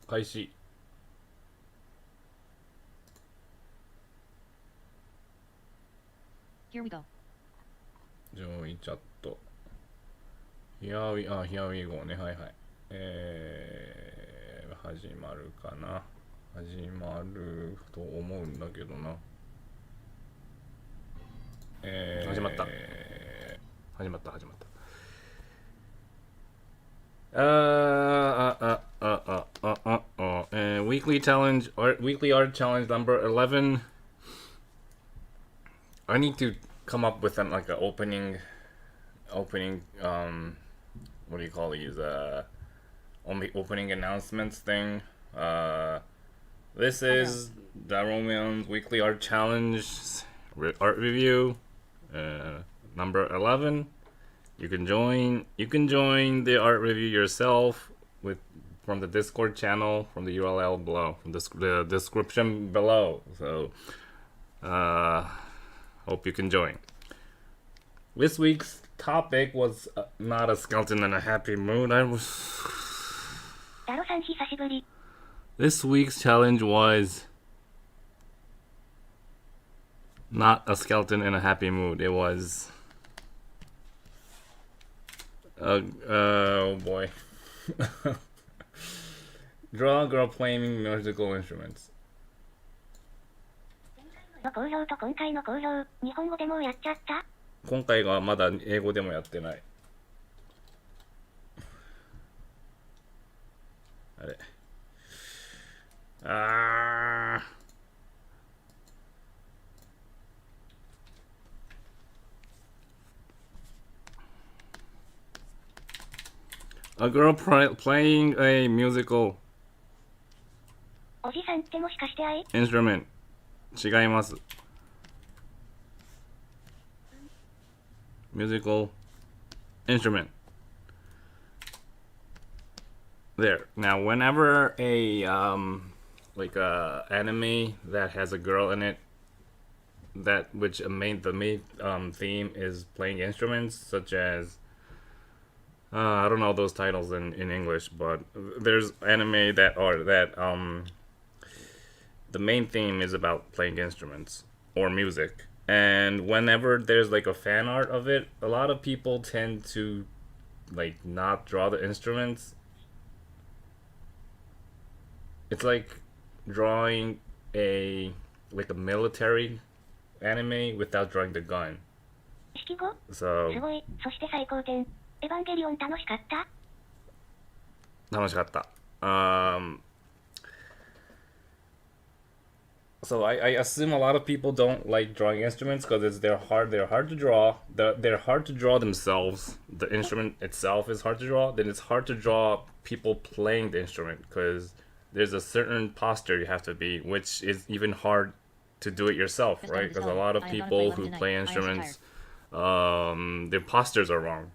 開始。 Here we go. 上位チャット。Here we go ね。はいはい。始まるかな。始まると思うんだけどな。始まった。始まった。Weekly challenge, weekly art challenge number 11. I need to come up with like an opening, what do you call these? Opening announcements thing. This is the Roman's weekly art challenge art review, number 11. You can join the art review yourself from the Discord channel, from the URL below, from the description below. So hope you can join. This week's topic was not a skeleton in a happy mood. This week's challenge was not a skeleton in a happy mood. It was oh boy. Draw a girl playing musical instruments. 好評と今回の好評、日本語でもうやっちゃった?今回がまだ英語でもやってない。あれ。A girl playing a musical おじさんってもしかして愛? instrument. 違います。Musical instrument. There. Now, whenever a like a anime that has a girl in it, the main theme is playing instruments, such as I don't know those titles in English, but there's anime that the main theme is about playing instruments or music. And whenever there's like a fan art of it, a lot of people tend to like not draw the instruments. It's like drawing a military anime without drawing the gun. 式語? So すごい。そして最高点。エヴァンゲリオン楽しかった?楽しかった。So I assume a lot of people don't like drawing instruments because they're hard to draw. They're hard to draw themselves. The instrument itself is hard to draw. Then it's hard to draw people playing the instrument because there's a certain posture you have to be, which is even hard to do it yourself, right? Because a lot of people who play instruments, their postures are wrong.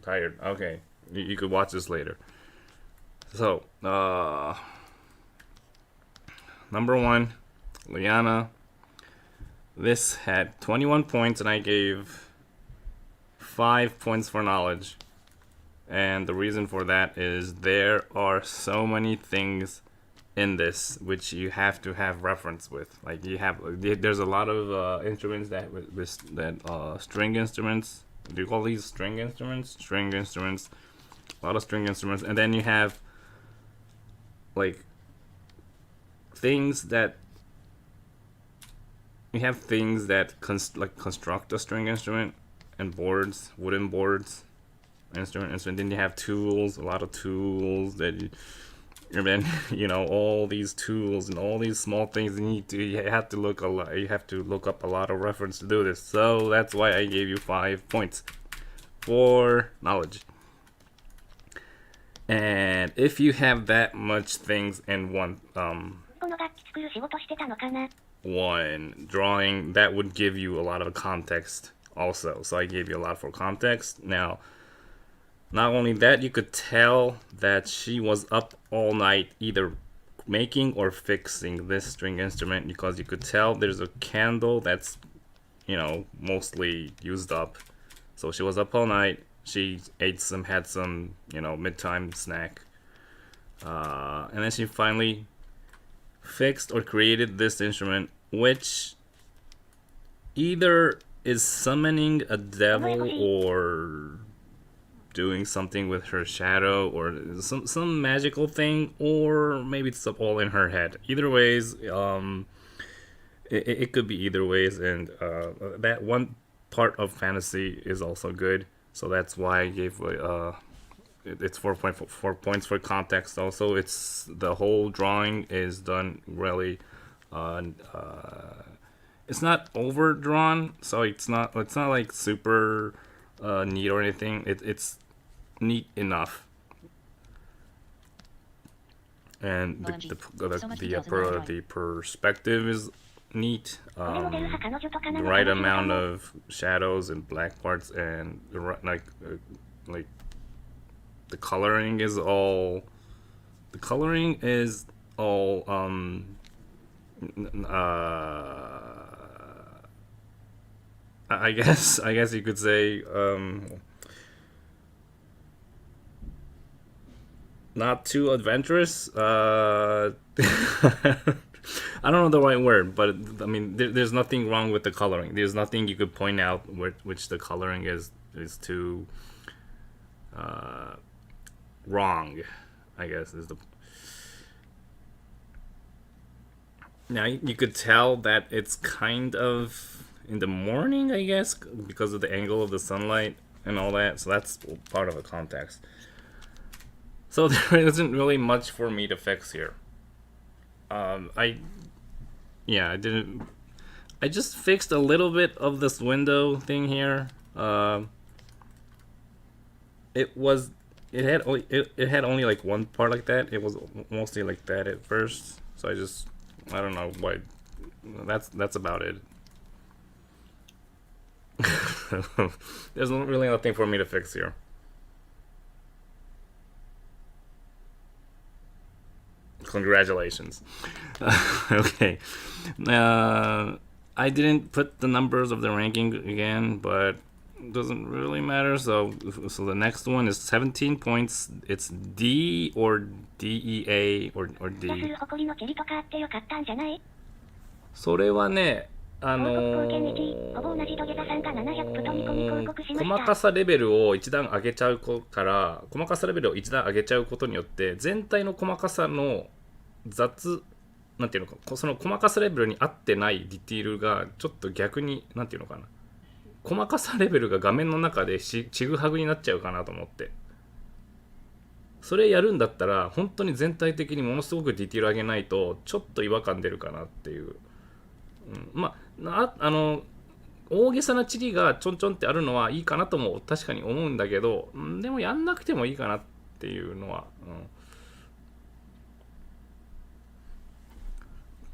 Tired. Okay, you could watch this later. So, number 1, Liana. This had 21 points, and I gave 5 points for knowledge. And the reason for that is there are so many things in this which you have to have reference with. Like there's a lot of instruments that string instruments. Do you call these string instruments? String instruments. A lot of string instruments, and then you have like things that construct a string instrument, and boards, wooden boards, instrument. Then you have tools, a lot of tools and then all these tools and all these small things you have to look up a lot of reference to do this. So that's why I gave you 5 points for knowledge. And if you have that much things in one drawing, that would give you a lot of context also. So I gave you a lot for context. Now, not only that, you could tell that she was up all night either making or fixing this string instrument, because you could tell there's a candle that's mostly used up. So she was up all night She had some, mid-time snack. And then she finally fixed or created this instrument, which either is summoning a devil or doing something with her shadow or some magical thing, or maybe it's all in her head. Either ways, it could be either ways, and that one part of fantasy is also good. So that's why I gave it's 4 points for context. Also, it's the whole drawing is done really. It's not overdrawn, so it's not like super neat or anything. It's neat enough, and the perspective is neat. The right amount of shadows and black parts, and like the coloring is all. The coloring is all I guess you could say not too adventurous. I don't know the right word, but I mean, there's nothing wrong with the coloring. There's nothing you could point out which the coloring is too wrong, I guess is the. Now you could tell that it's kind of in the morning, I guess, because of the angle of the sunlight and all that. So that's part of the context. So there isn't really much for me to fix here. I didn't. I just fixed a little bit of this window thing here. It had only like one part like that. It was mostly like that at first. So I don't know why. That's about it. There's really nothing for me to fix here. Congratulations. Okay. I didn't put the numbers of the ranking again, but it doesn't really matter. So the next one is 17 points. It's D or DEA or D. それはね、細かさレベルを一段上げちゃうから細かさレベルを一段上げちゃうことによって全体の細かさのなんていうのか、その細かさレベルに合ってないディティールがちょっと逆になんていうのかな、細かさレベルが画面の中でちぐはぐになっちゃうかなと思って、それやるんだったら本当に全体的にものすごくディティール上げないとちょっと違和感出るかなっていう、大げさなチリがちょんちょんってあるのはいいかなとも確かに思うんだけど、でもやんなくてもいいかなっていうのは、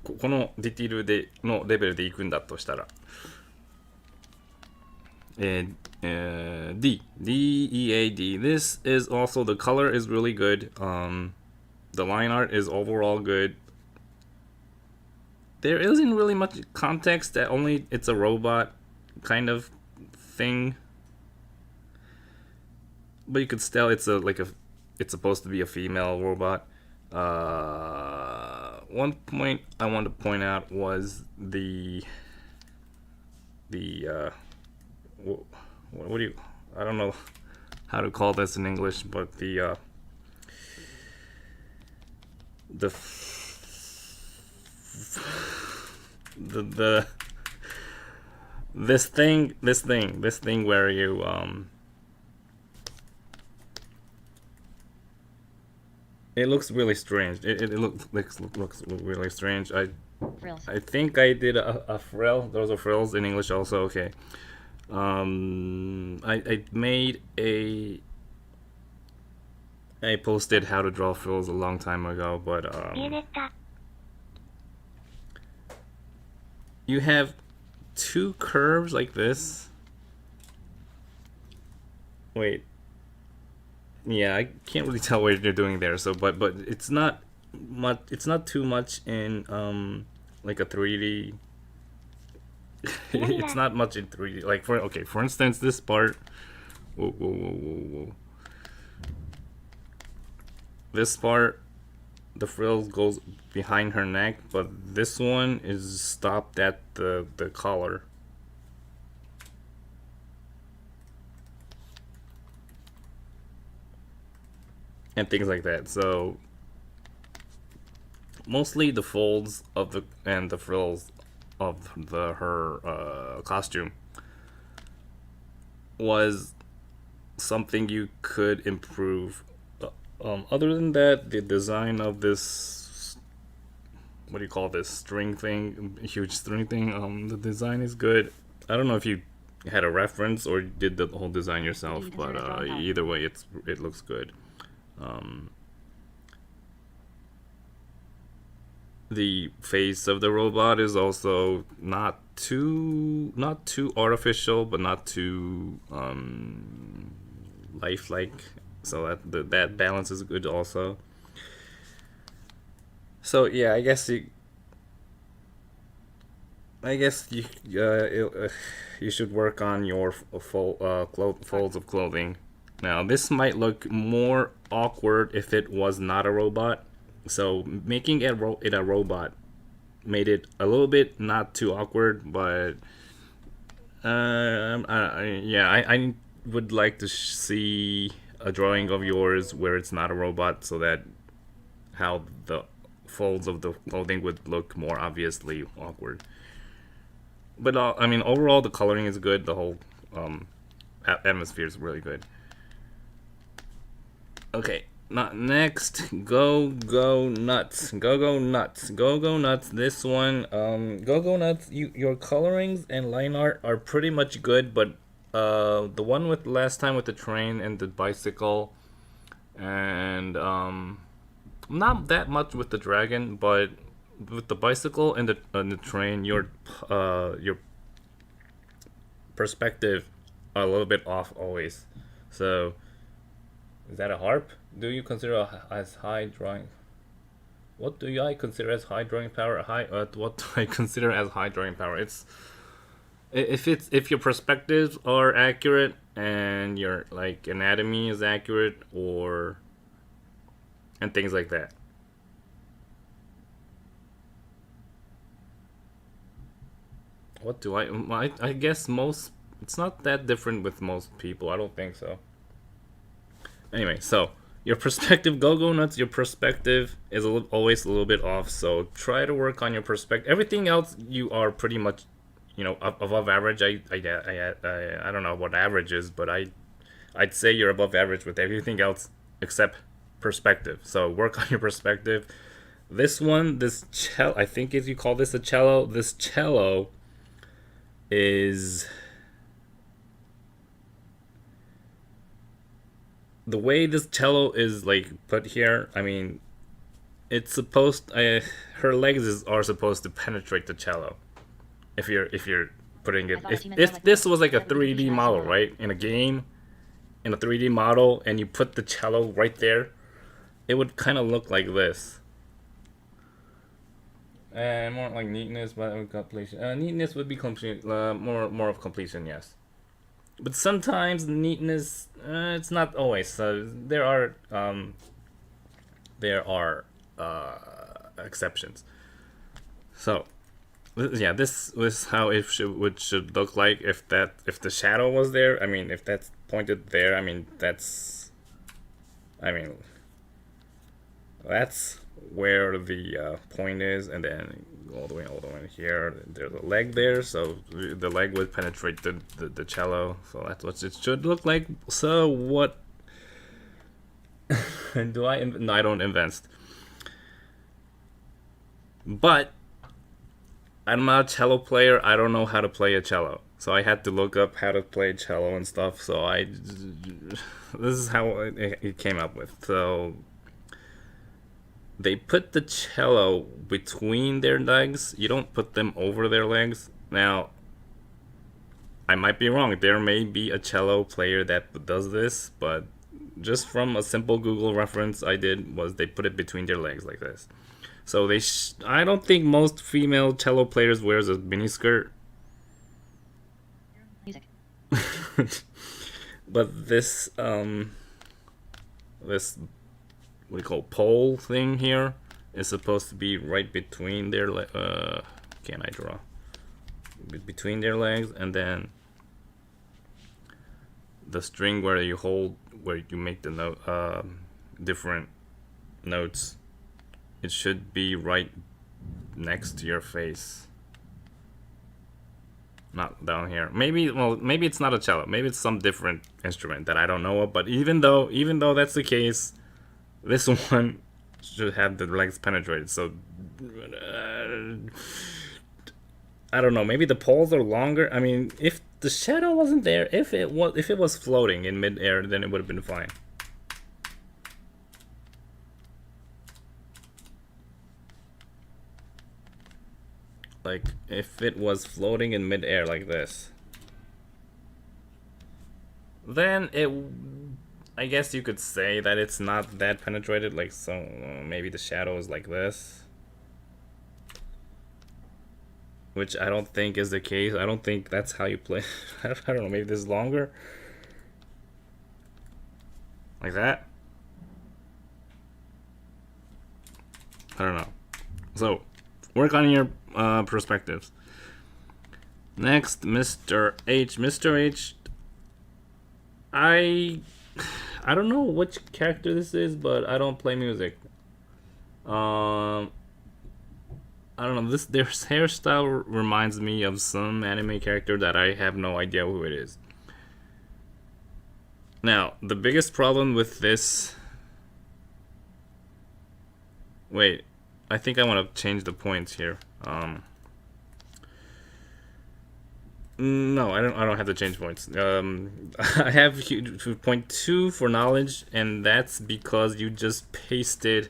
このディティールのレベルでいくんだとしたら、DEAD. This is also, the color is really good. The line art is overall good. There isn't really much context, that only it's a robot kind of thing. But you could tell it's it's supposed to be a female robot. One point I want to point out was what do you, I don't know how to call this in English, but this thing where you it looks really strange. It looks really strange. I think I did a frill. Those are frills in English also. Okay. I made I posted how to draw frills a long time ago, but you have two curves like this. Wait. Yeah, I can't really tell what you're doing there. So, but it's not much. It's not too much in like a 3D. It's not much in 3D. Like for instance, this part Whoa, whoa, whoa, whoa, whoa. This part, the frill goes behind her neck, but this one is stopped at the collar. And things like that. So mostly the folds of the and the frills of her costume was something you could improve. Other than that, the design of this, what do you call this, string thing, huge string thing, the design is good. I don't know if you had a reference or did the whole design yourself, but either way, it looks good. The face of the robot is also not too artificial, but not too lifelike. So that balance is good also. So yeah, I guess you you should work on your folds of clothing. Now this might look more awkward if it was not a robot. So making it a robot made it a little bit not too awkward, but I would like to see a drawing of yours where it's not a robot, so that how the folds of the clothing would look more obviously awkward. But I mean, overall, the coloring is good. The whole atmosphere is really good. Okay, next, go nuts. This one, go nuts. Your colorings and line art are pretty much good, but the one with last time with the train and the bicycle, and not that much with the dragon, but with the bicycle and the train, your perspective are a little bit off always. So, is that a harp? Do you consider as high drawing? What do I consider as high drawing power? What do I consider as high drawing power? If your perspectives are accurate and your like anatomy is accurate, or and things like that. What do I guess most, it's not that different with most people. I don't think so. Anyway, so your perspective, go nuts. Your perspective is always a little bit off. So try to work on your perspective. Everything else you are pretty much, above average. I don't know what average is, but I'd say you're above average with everything else except perspective. So work on your perspective. This one, this cello, I think if you call this a cello, this cello is the way this cello is like put here. I mean, it's supposed her legs are supposed to penetrate the cello. If you're putting it, if this was like a 3D model, right, in a game, in a 3D model, and you put the cello right there, it would kind of look like this. And more like neatness, but completion. Neatness would be complete. More of completion, yes. But sometimes neatness, it's not always. There are exceptions. So, yeah, this was how it should look like if the shadow was there. I mean, if that's pointed there. I mean, that's where the point is, and then all the way here. There's a leg there, so the leg would penetrate the cello. So that's what it should look like. So what do I? No, I don't invest. But I'm not a cello player. I don't know how to play a cello, so I had to look up how to play cello and stuff. So this is how it came up with. So they put the cello between their legs. You don't put them over their legs. Now, I might be wrong. There may be a cello player that does this, but just from a simple Google reference I did was they put it between their legs like this. So I don't think most female cello players wears a miniskirt. Music. But this this what do you call pole thing here is supposed to be right between their can I draw between their legs, and then the string where you hold, where you make the note different notes, it should be right next to your face, not down here. Maybe, well, maybe it's not a cello, maybe it's some different instrument that I don't know of. But even though that's the case, this one should have the legs penetrated. So I don't know, maybe the poles are longer. I mean, if the shadow wasn't there, if it was floating in midair, then it would have been fine. Like, if it was floating in midair like this, then I guess you could say that it's not that penetrated. Like, so maybe the shadow is like this, which I don't think is the case. I don't think that's how you play. I don't know, maybe this is longer, like that. I don't know. So work on your perspectives. Next, Mr. H. Mr. H, I don't know which character this is, but I don't play music. I don't know. Their hairstyle reminds me of some anime character that I have no idea who it is. Now, the biggest problem with this. Wait, I think I want to change the points here. No, I don't have to change points. I have point 2 for knowledge, and that's because you just pasted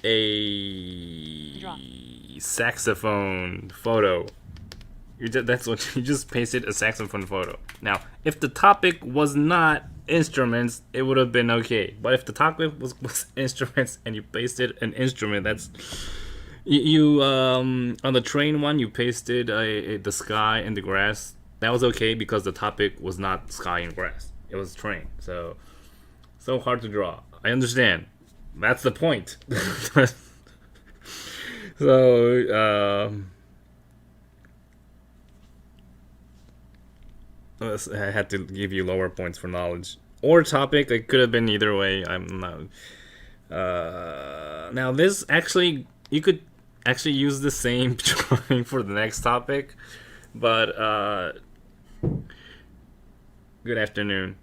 a saxophone photo. That's what you just pasted, a saxophone photo. Now, if the topic was not instruments, it would have been okay. But if the topic was instruments and you pasted an instrument, that's you on the train one, you pasted the sky and the grass. That was okay because the topic was not sky and grass. It was train. So hard to draw. I understand. That's the point. So I had to give you lower points for knowledge or topic. It could have been either way. I'm not. Now this actually, you could actually use the same drawing for the next topic, but good afternoon.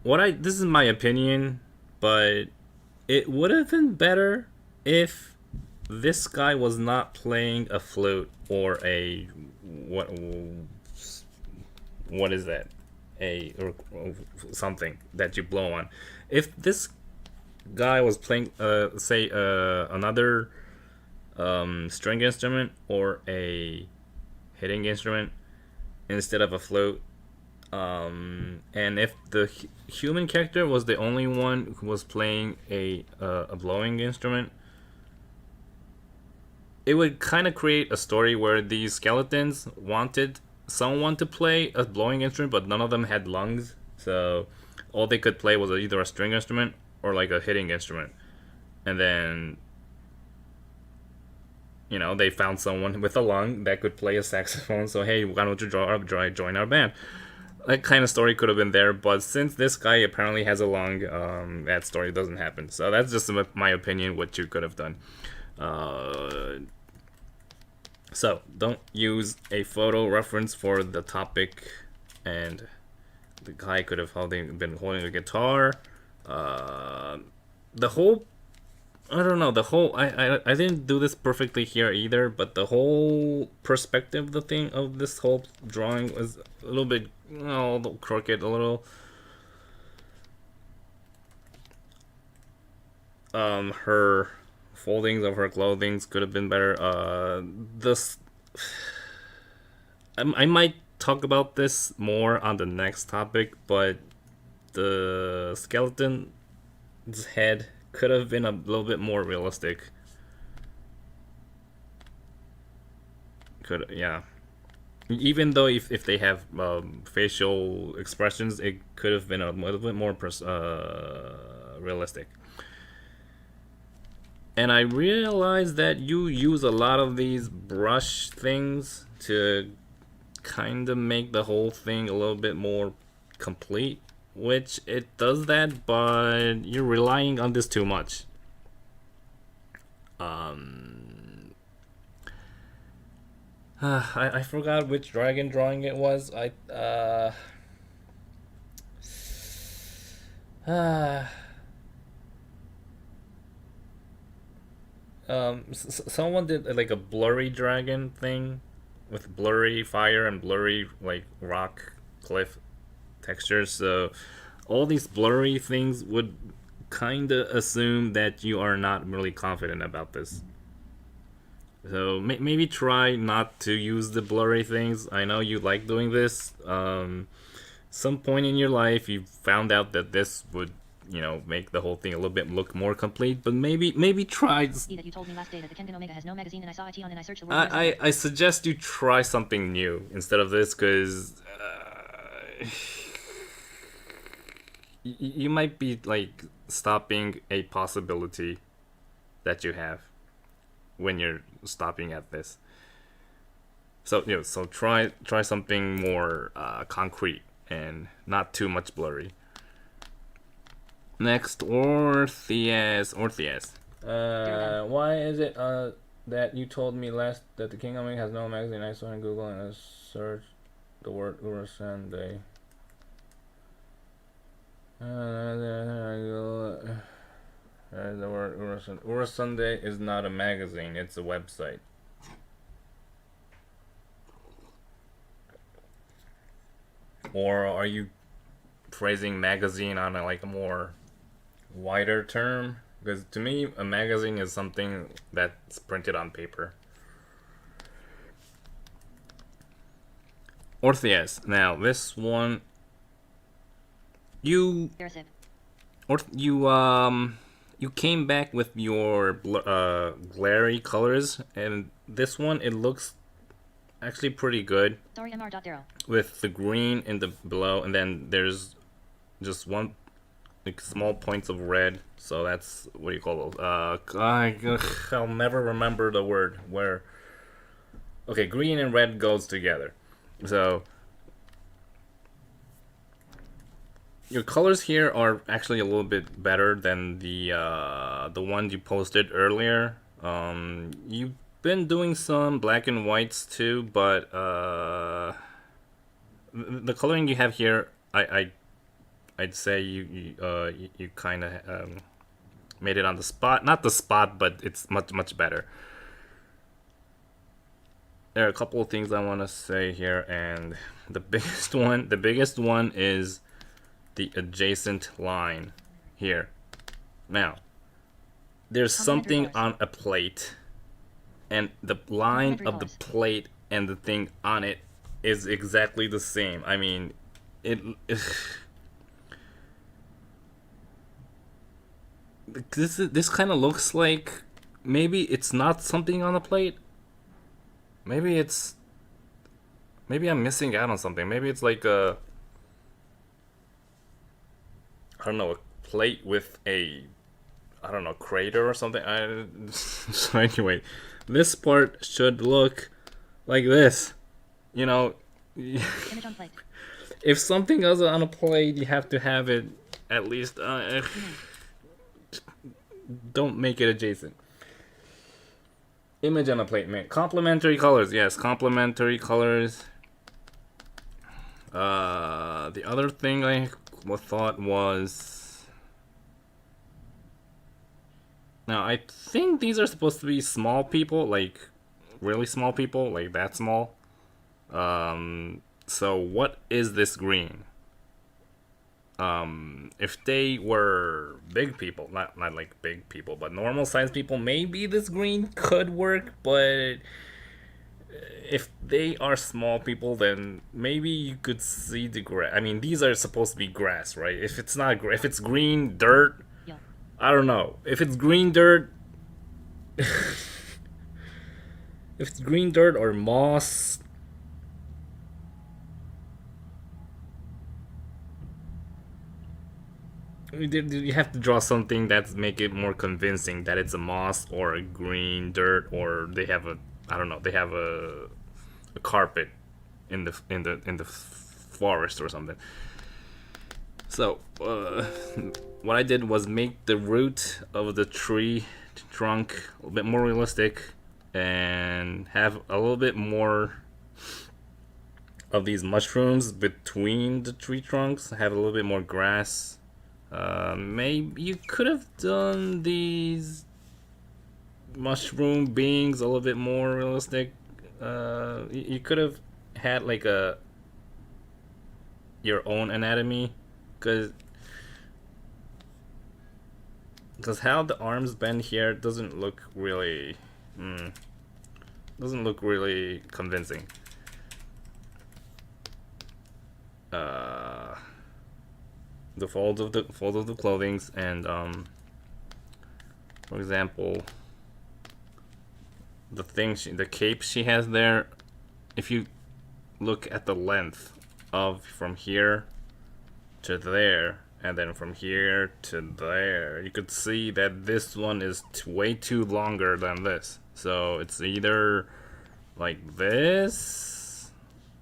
This is my opinion, but it would have been better if this guy was not playing a flute or a what is that, or something that you blow on. If this guy was playing say another string instrument or a hitting instrument instead of a flute, and if the human character was the only one who was playing a blowing instrument, it would kind of create a story where these skeletons wanted someone to play a blowing instrument, but none of them had lungs, so all they could play was either a string instrument or like a hitting instrument. And then, you know, they found someone with a lung that could play a saxophone, so hey, why don't you join our band? That kind of story could have been there, but since this guy apparently has a lung, that story doesn't happen. So that's just my opinion, what you could have done. So don't use a photo reference for the topic, and the guy could have been holding a guitar. The whole, I don't know, the whole, I didn't do this perfectly here either, but the whole perspective, the thing of this whole drawing was a little bit, a little crooked, a little. Her foldings of her clothing could have been better. I might talk about this more on the next topic, but the skeleton's head could have been a little bit more realistic. Could, yeah. Even though if they have facial expressions, it could have been a little bit more realistic. And I realized that you use a lot of these brush things to kind of make the whole thing a little bit more complete, which it does that, but you're relying on this too much. I forgot which dragon drawing it was. Someone did like a blurry dragon thing with blurry fire and blurry like rock cliff textures. So all these blurry things would kind of assume that you are not really confident about this. So maybe try not to use the blurry things. I know you like doing this. Some point in your life you found out that this would, make the whole thing a little bit look more complete. But maybe try. That you told me last day that the Kengan Omega has no magazine, and I saw it on and I searched the word. I suggest you try something new instead of this, because you might be like stopping a possibility that you have when you're stopping at this. So so try something more concrete and not too much blurry. Next, Orpheus. Why is it that you told me last that the King Omega has no magazine? I saw in Google and I searched the word Urasande. The word Urasande is not a magazine, it's a website. Or are you phrasing magazine on a more wider term? Because to me, a magazine is something that's printed on paper. Orpheus. Now, this one, you came back with your glary colors, and this one, it looks actually pretty good. Sorry, MR.Darrow. With the green in the below, and then there's just one small points of red. So that's, what do you call those? I'll never remember the word where. Okay, green and red goes together. So your colors here are actually a little bit better than the one you posted earlier. You've been doing some black and whites too, but the coloring you have here, I'd say you kind of made it on the spot. Not the spot, but it's much better. There are a couple of things I want to say here, and the biggest one is the adjacent line here. Now, there's something on a plate, and the line of the plate and the thing on it is exactly the same. I mean, this kind of looks like maybe it's not something on the plate. Maybe I'm missing out on something. Maybe it's like a plate with a crater or something. So anyway, this part should look like this. Image on plate. If something else on a plate, you have to have it at least. Don't make it adjacent. Image on a plate, man. Complementary colors, yes, complementary colors. The other thing I thought was, now I think these are supposed to be small people, like really small people, like that small. So what is this green? If they were big people, not like big people, but normal sized people, maybe this green could work, but if they are small people, then maybe you could see the grass. I mean, these are supposed to be grass, right? If it's not, if it's green dirt, Yeah. I don't know. If it's green dirt, If it's green dirt or moss, you have to draw something that's make it more convincing that it's a moss or a green dirt, or they have a, I don't know, they have a carpet in the forest or something. So what I did was make the root of the tree trunk a little bit more realistic and have a little bit more of these mushrooms between the tree trunks, have a little bit more grass. Maybe you could have done these mushroom beings a little bit more realistic. You could have had like a your own anatomy, because how the arms bend here doesn't look really convincing. The folds of the clothings, and for example, the cape she has there. If you look at the length of from here to there, and then from here to there, you could see that this one is way too longer than this. So it's either like this,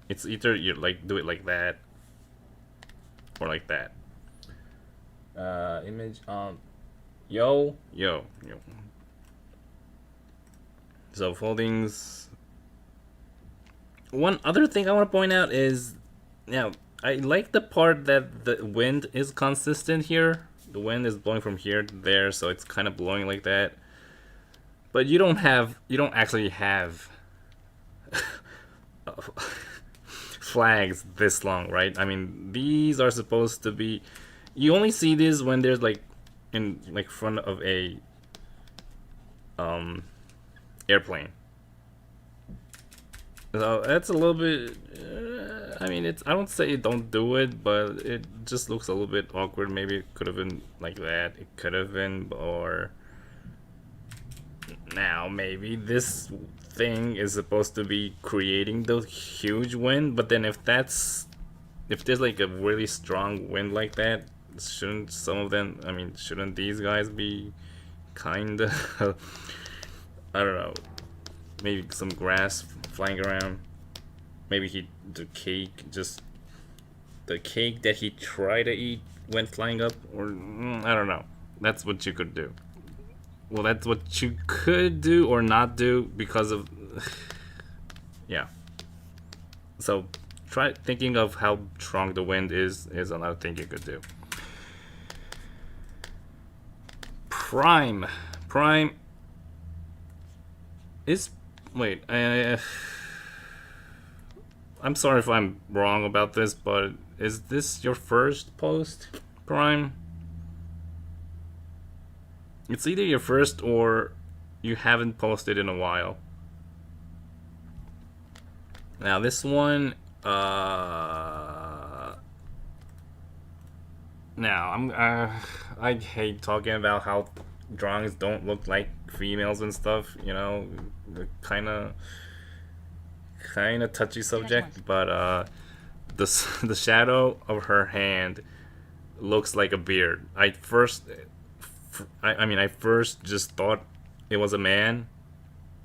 it's either you like do it like that or like that. Image on yo. So foldings. One other thing I want to point out is, now I like the part that the wind is consistent here. The wind is blowing from here to there, so it's kind of blowing like that. But you don't actually have flags this long, right? I mean, these are supposed to be. You only see these when there's like in like front of a airplane. So that's a little bit. I mean, I don't say don't do it, but it just looks a little bit awkward. Maybe it could have been like that. It could have been, or now maybe this thing is supposed to be creating the huge wind. But then if there's like a really strong wind like that, shouldn't some of them? I mean, shouldn't these guys be kind of? I don't know. Maybe some grass flying around. Maybe the cake that he tried to eat went flying up, or I don't know. That's what you could do. Well, that's what you could do or not do because of yeah. So try thinking of how strong the wind is another thing you could do. Prime is wait. I'm sorry if I'm wrong about this, but is this your first post, Prime? It's either your first or you haven't posted in a while. Now this one, now I hate talking about how drawings don't look like females and stuff. You know, kind of touchy subject, but the shadow of her hand looks like a beard. I first just thought it was a man,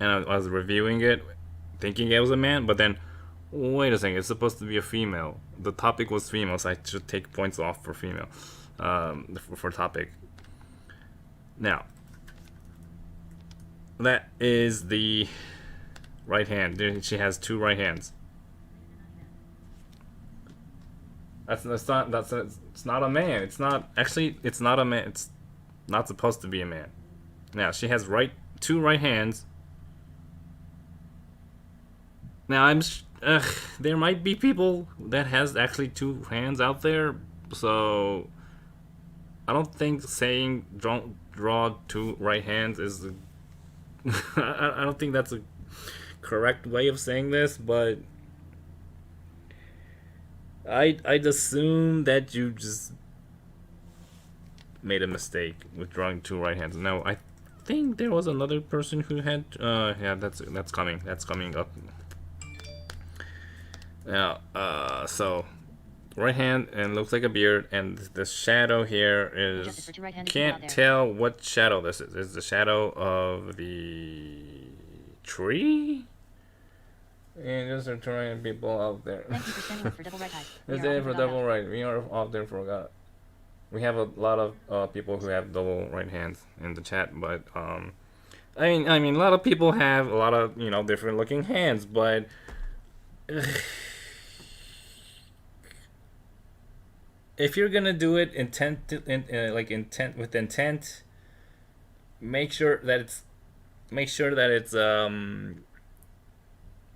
and I was reviewing it thinking it was a man, but then wait a second, it's supposed to be a female. The topic was female, so I should take points off for female, for topic. Now that is the right hand. She has two right hands. It's not a man. It's not a man. It's not supposed to be a man. Now she has two right hands. Now there might be people that has actually two hands out there, so I don't think saying draw two right hands is I don't think that's a correct way of saying this, but I'd assume that you just made a mistake with drawing two right hands. No, I think there was another person who had. Yeah, that's coming. That's coming up. Yeah. So right hand and looks like a beard, and the shadow here Adjusted is for two right-handed people out can't there. tell what shadow this is. Is the shadow of the tree? And just are trying people out there. Thank you for standing up for double right high. We It's are all there in for for God double out. right. We are out there for God. We have a lot of people who have double right hands in the chat, but I mean, a lot of people have a lot of different looking hands, but if you're gonna do it intent with intent, make sure that it's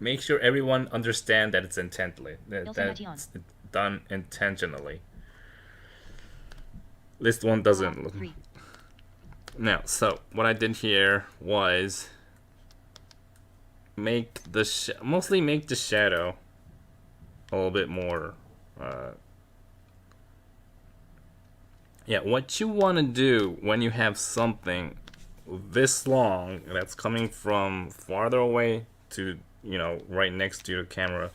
make sure everyone understand that it's intently You'll send IT on. it's done intentionally. This one doesn't look. 3. Now, so what I did here was make the mostly make the shadow a little bit more. Yeah, what you want to do when you have something this long that's coming from farther away to right next to the camera,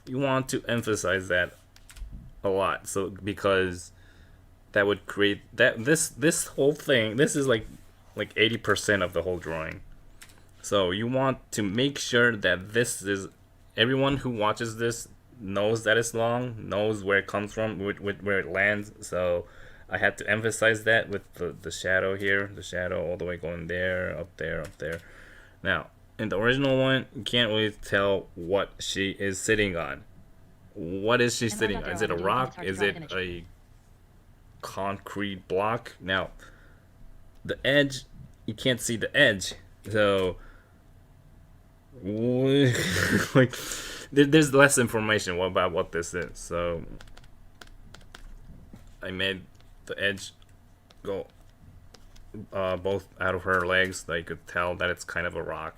you want to emphasize that a lot. So because that would create that this whole thing. This is like 80% of the whole drawing. So you want to make sure that this is everyone who watches this knows that it's long, knows where it comes from, where it lands. So I had to emphasize that with the shadow here, the shadow all the way going there, up there, up there. Now in the original one, you can't really tell what she is sitting on. What is she sitting on? Is it a rock? Is it a concrete block? Now the edge, you can't see the edge, so like there's less information about what this is. So I made the edge go both out of her legs, so you could tell that it's kind of a rock.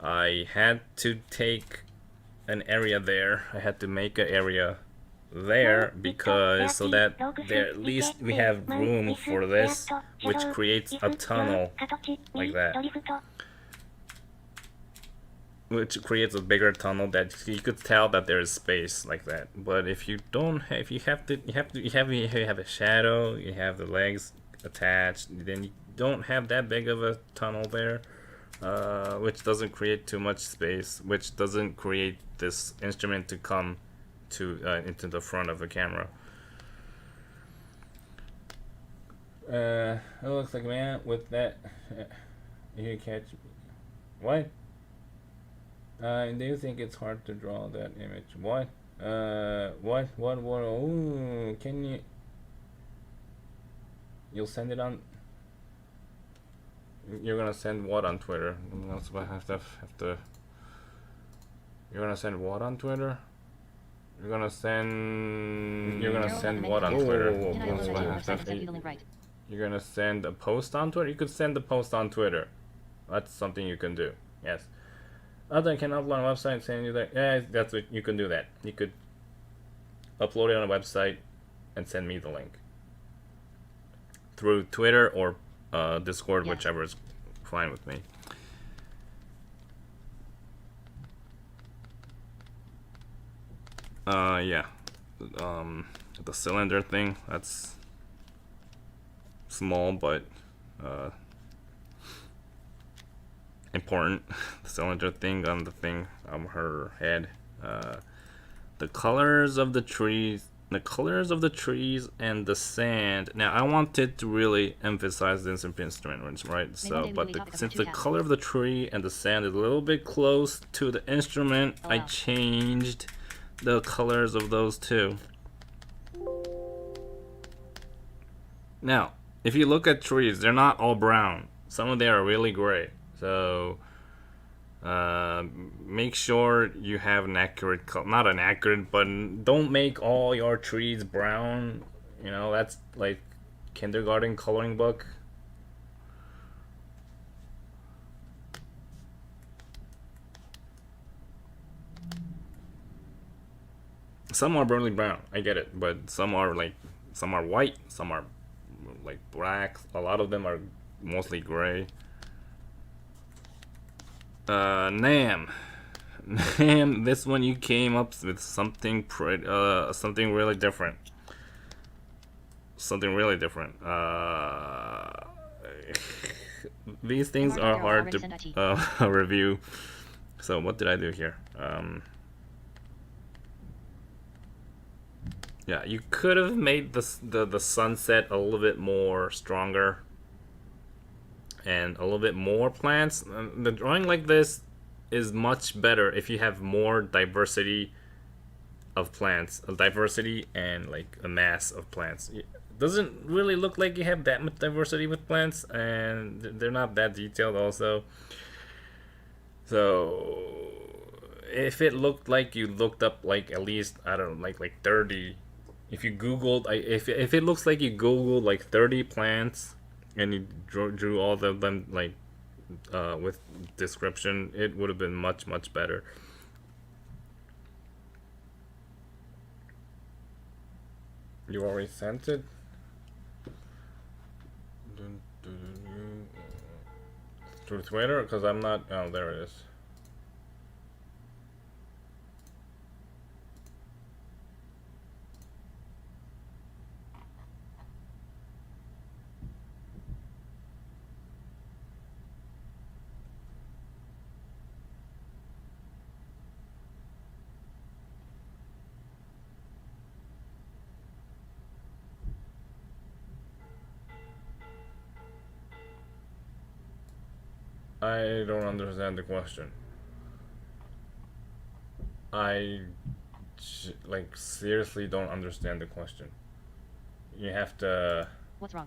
I had to take an area there. I had to make an area there because so that there at least we have room for this, which creates a tunnel like that, which creates a bigger tunnel that you could tell that there is space like that. But if you don't have, if you have a shadow, you have the legs attached, then you don't have that big of a tunnel there, which doesn't create too much space, which doesn't create this instrument to come to into the front of the camera. It looks like a man with that. You catch what? Do you think it's hard to draw that image? What? What? Oh, can you? You'll send it on. You're gonna send what on Twitter? That's what I have to. You're gonna send what on Twitter? You're gonna send what on Twitter? That's what I have to. You're gonna send a post on Twitter? You could send a post on Twitter. That's something you can do. Yes. Other can upload on a website, send you that. Yeah, that's what you can do. That you could upload it on a website and send me the link through Twitter or Discord, Yeah. whichever is fine with me. Yeah. The cylinder thing, that's small but important. The cylinder thing on the thing on her head. The colors of the trees and the sand. Now I wanted to really emphasize this instrument, right? So, but since the color of the tree and the sand is a little bit close to the instrument, I changed the colors of those two. Now, if you look at trees, they're not all brown. Some of them are really gray. So make sure you have an accurate not an accurate, but don't make all your trees brown. You know, that's like kindergarten coloring book. Some are really brown, I get it, but some are white, some are like black. A lot of them are mostly gray. Nam. Nam, this one you came up with something something really different. Something really different. These things MR are Darryl hard already sent IT. to review. So what did I do here? Yeah, you could have made the sunset a little bit more stronger and a little bit more plants. The drawing like this is much better if you have more diversity of plants, a diversity and like a mass of plants. It doesn't really look like you have that much diversity with plants, and they're not that detailed also. So if it looked like you looked up like at least I don't know like 30, if you googled if it looks like you googled like 30 plants and you drew all of them like with description, it would have been much better. You already sent it? Through Twitter? Because I'm not. Oh, there it is. I don't understand the question. I like seriously don't understand the question. You have to. What's wrong?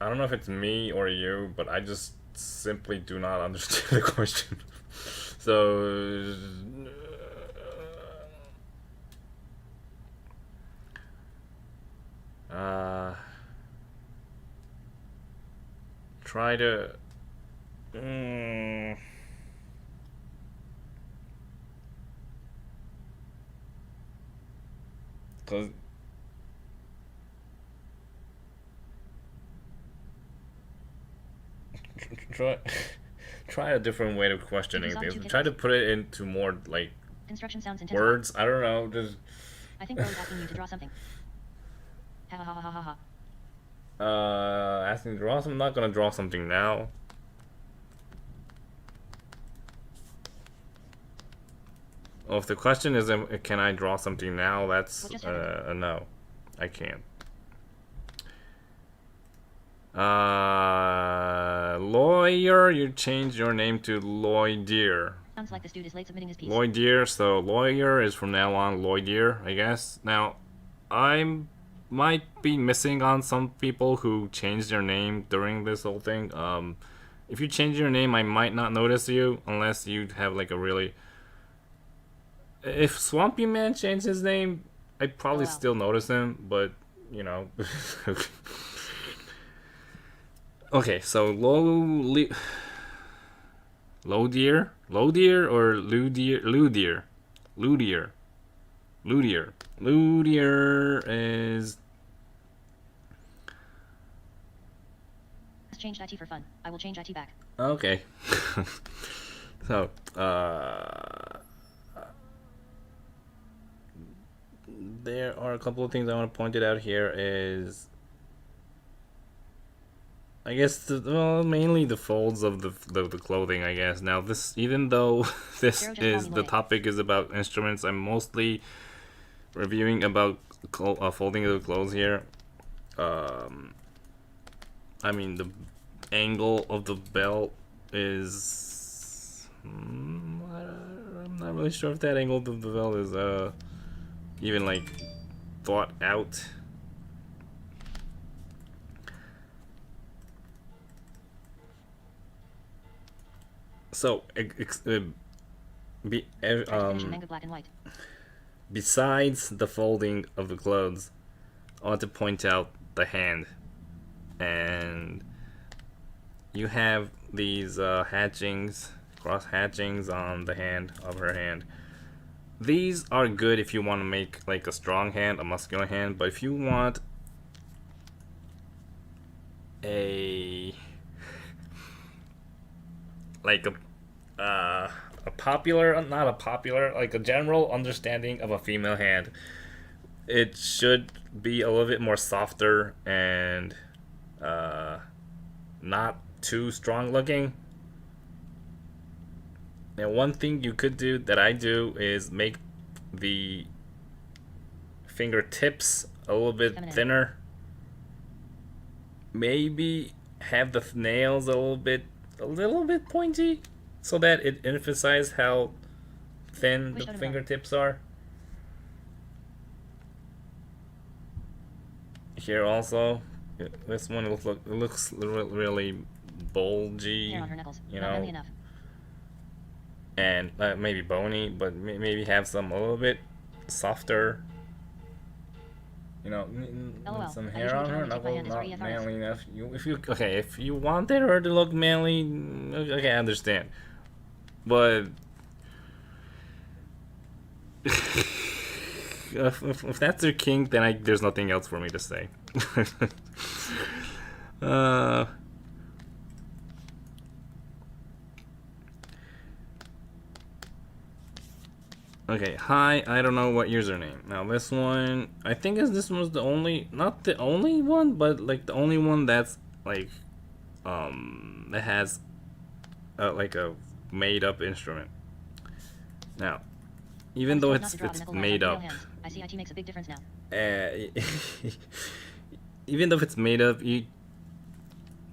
I don't know if it's me or you, but I just simply do not understand the question. So. Try to. Cause try try a different way of questioning Design things. to Try to kick put it into more like Instruction sounds intense. words. I don't know. Just I think Bro is asking you to draw something. Ha ha ha ha ha ha. asking to draw. I'm not gonna draw something now. Oh, if the question is, can I draw something now? That's What just happened? a no. I can't. Lawyer, you changed your name to Lloydier. Sounds like this dude is late submitting his piece. Lloydier, so lawyer is from now on Lloydier, I guess. Now, I might be missing on some people who changed their name during this whole thing. If you change your name, I might not notice you unless you have like a really. If Swampy Man changed his name, I'd probably wow. still notice him, but you know. Okay, so Lowdeer or Ludier is. Changed IT for fun. I will change IT back. Okay. So, there are a couple of things I want to point it out here is, I guess, mainly the folds of the clothing, I guess. Now, this, even though this is, the topic is about instruments, I'm mostly reviewing about folding of the clothes here. I mean, the angle of the belt is. I'm not really sure if that angle of the belt is even like thought out. So, Manga black and white. besides the folding of the clothes, I want to point out the hand. And you have these cross hatchings on the hand of her hand. These are good if you want to make like a strong hand, a muscular hand, but if you want a like a popular, not a popular, like a general understanding of a female hand. It should be a little bit more softer and not too strong looking. And one thing you could do that I do is make the fingertips a little bit Feminine. thinner. Maybe have the nails a little bit pointy, so that it emphasizes how thin Wish the out of fingertips are. Here also, this one looks really bulgy, Hair on her knuckles. you Not manly know, enough. and maybe bony, but maybe have some a little bit softer. You know, LOL. some I hair usually on can her only take my knuckle, hand as not REFRS. manly enough. If you wanted her to look manly, okay, I understand. But if that's your kink, then there's nothing else for me to say. uh, okay, hi. I don't know what username. Now this one, I think this was the only, not the only one, but like the only one that's like, that has like a made up instrument. Now, even I was though told not it's to draw the it's knuckle line made on up, female hands. I see IT makes a big difference now. even though it's made up,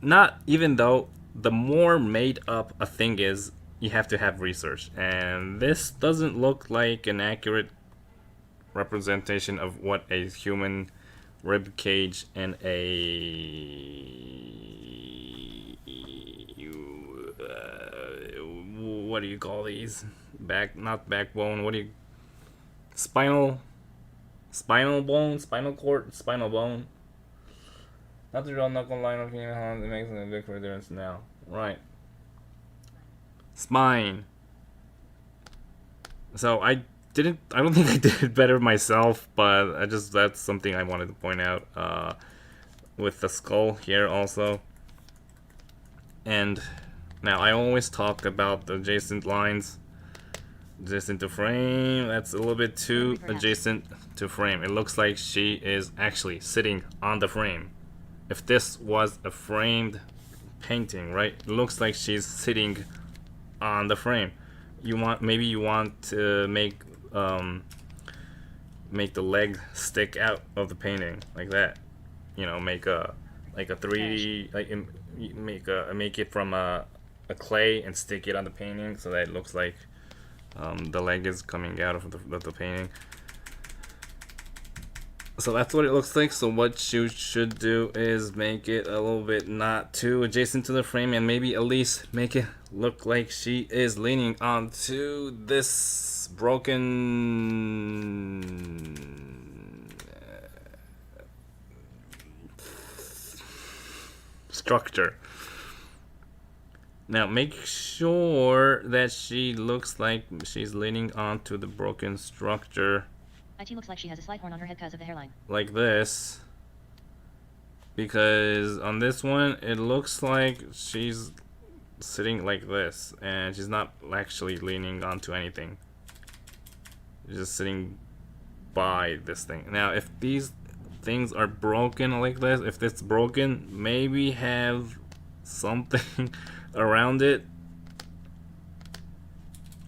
not even though the more made up a thing is, you have to have research, and this doesn't look like an accurate representation of what a human rib cage and what do you call these? Not backbone. What do you? Spinal bone, spinal cord, spinal bone. Not the real knuckle line of human hands. It makes a big difference now. Right. Spine. So I don't think I did it better myself, but that's something I wanted to point out. With the skull here also. And now I always talk about the adjacent lines. Adjacent to frame, that's a little bit too adjacent to frame. It looks like she is actually sitting on the frame. If this was a framed painting, right? It looks like she's sitting on the frame. Maybe you want to make the leg stick out of the painting like that. You know, make a 3D, make it from a clay and stick it on the painting so that it looks like the leg is coming out of the painting. So that's what it looks like. So what you should do is make it a little bit not too adjacent to the frame, and maybe at least make it look like she is leaning onto this broken structure. Now make sure that she looks like she's leaning onto the broken structure. IT looks like she has a slight horn on her head because of the hairline. Like this. Because on this one, it looks like she's sitting like this, and she's not actually leaning onto anything. She's just sitting by this thing. Now, if these things are broken like this, if it's broken, maybe have something around it.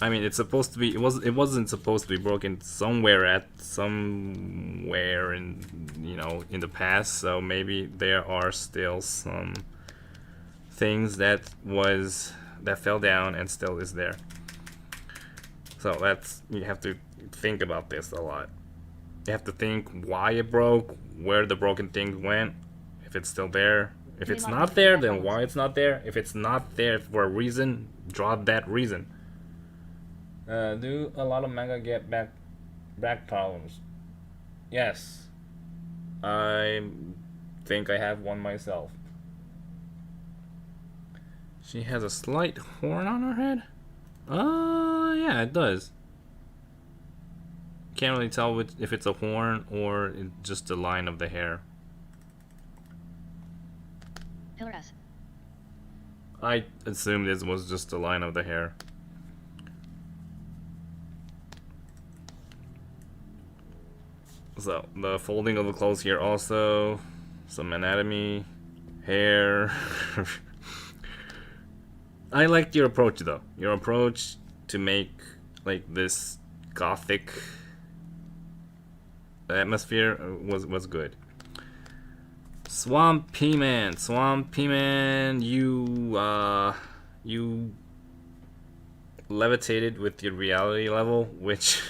I mean, it's supposed to be. It wasn't supposed to be broken somewhere in in the past. So maybe there are still some things that fell down and still is there. So you have to think about this a lot. You have to think why it broke, where the broken thing went, if it's still there. If it's not there, then why it's not there. If it's not there for a reason, draw that reason. Do a lot of manga get back problems? Yes. I think I have one myself. She has a slight horn on her head? Yeah, it does. Can't really tell if it's a horn or just the line of the hair. Pillar S. I assumed this was just the line of the hair. So, the folding of the clothes here also. Some anatomy. Hair. I liked your approach though. Your approach to make like this gothic atmosphere was good. Swampy Man, you levitated with your reality level, which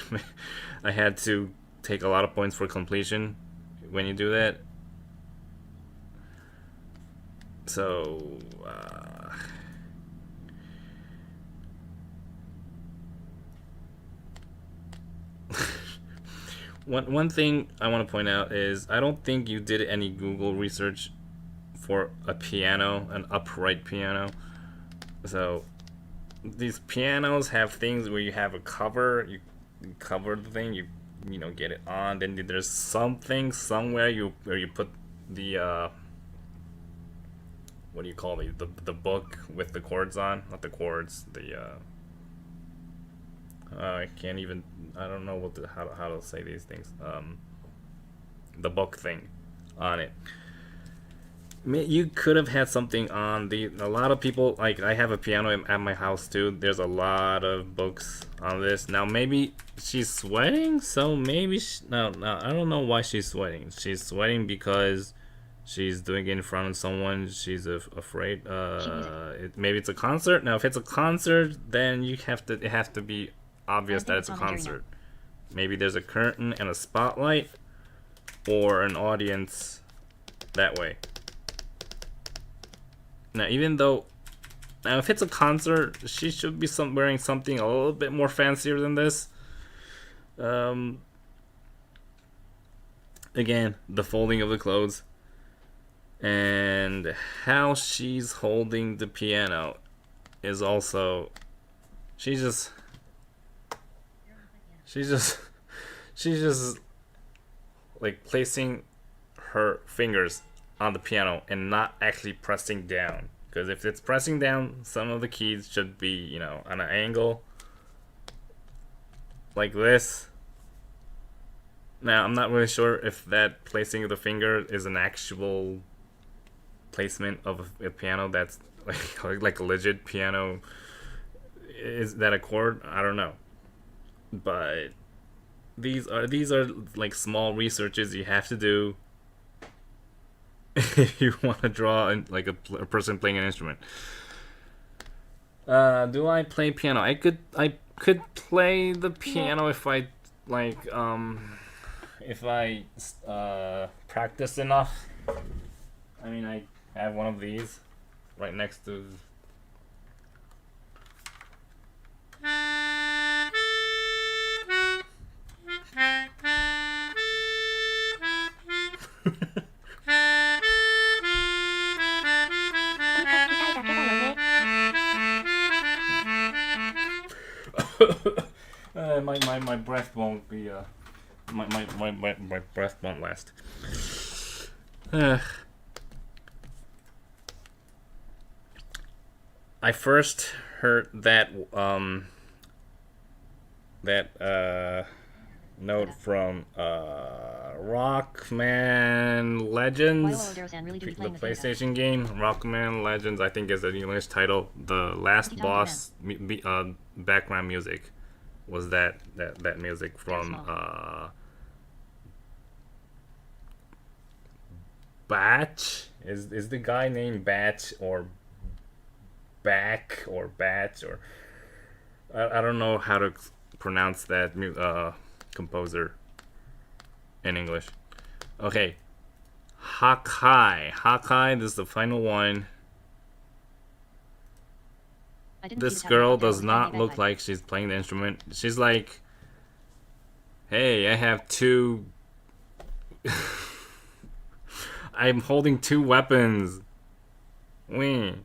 I had to take a lot of points for completion when you do that. So, one thing I want to point out is I don't think you did any Google research for a piano, an upright piano. So these pianos have things where you have a cover, you cover the thing, you know, get it on. Then there's something somewhere where you put the what do you call it? The book with the chords on, not the chords, the I can't even. I don't know how to say these things. The book thing on it. You could have had something on the. A lot of people, like, I have a piano at my house too. There's a lot of books on this. Now maybe she's sweating, so maybe no. I don't know why she's sweating. She's sweating because she's doing it in front of someone. She's afraid. Maybe it's a concert. Now if it's a concert, then it has to be obvious that it's a concert. Maybe there's a curtain and a spotlight, or an audience that way. Now, if it's a concert, she should be wearing something a little bit more fancier than this. Again, the folding of the clothes and how she's holding the piano is also. She's just like placing her fingers on the piano and not actually pressing down. Because if it's pressing down, some of the keys should be, you know, on an angle like this. Now, I'm not really sure if that placing of the finger is an actual placement of a piano that's like a legit piano. Is that a chord? I don't know. But these are like small researches you have to do if you want to draw like a person playing an instrument. Do I play piano? I could play the piano if I practice enough. I mean, I have one of these right next to. My breath won't be my breath won't last. I first heard that note from Rockman Legends, the PlayStation game. Rockman Legends, I think, is the English title. The last boss background music was that music from Batch. Is the guy named Batch or Back or Batch or I don't know how to pronounce that composer in English. Okay, Hakai. This is the final one. This girl does not look like she's playing the instrument. She's like, hey, I have two. I'm holding two weapons. Wee.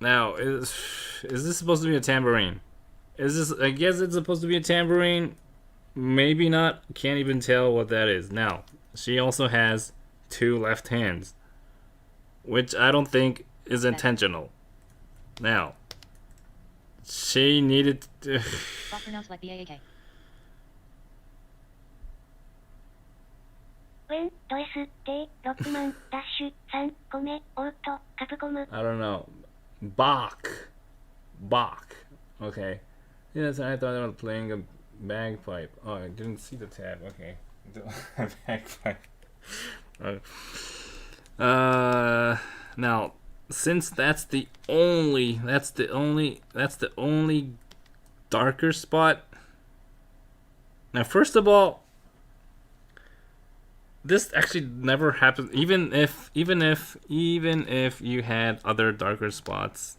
Now, is this supposed to be a tambourine? I guess it's supposed to be a tambourine. Maybe not. Can't even tell what that is. Now, she also has two left hands, which I don't think is intentional. Now, she needed to Boss pronounced like BAAK. ウェン、ド S、T、ロックマン、ダッシュ、3、コメ、オート、カプコム。 I don't know. Bach. Okay. Yes, I thought I was playing a bagpipe. Oh, I didn't see the tab. Okay. Bagpipe. Now, since that's the only darker spot. Now, first of all, this actually never happens. Even if you had other darker spots,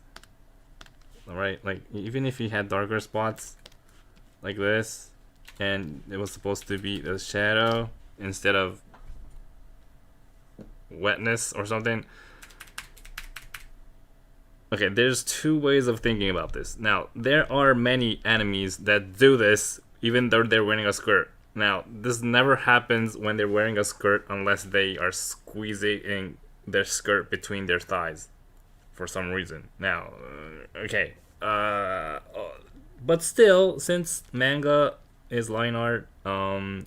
all right, like even if you had darker spots like this, and it was supposed to be a shadow instead of wetness or something. Okay, there's two ways of thinking about this. Now, there are many enemies that do this even though they're wearing a skirt. Now, this never happens when they're wearing a skirt unless they are squeezing their skirt between their thighs for some reason. Now, okay. But still, since manga is line art,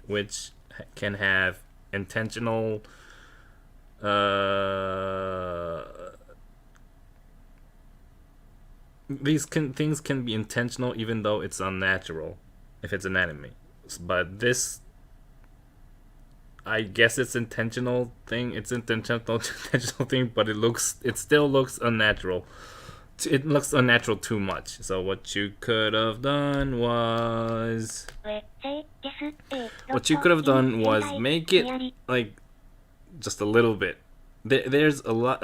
which can have intentional things can be intentional even though it's unnatural if it's an anime. But this, I guess it's intentional thing. It's intentional thing, but it still looks unnatural. It looks unnatural too much. So what you could have done was make it like just a little bit. There's a lot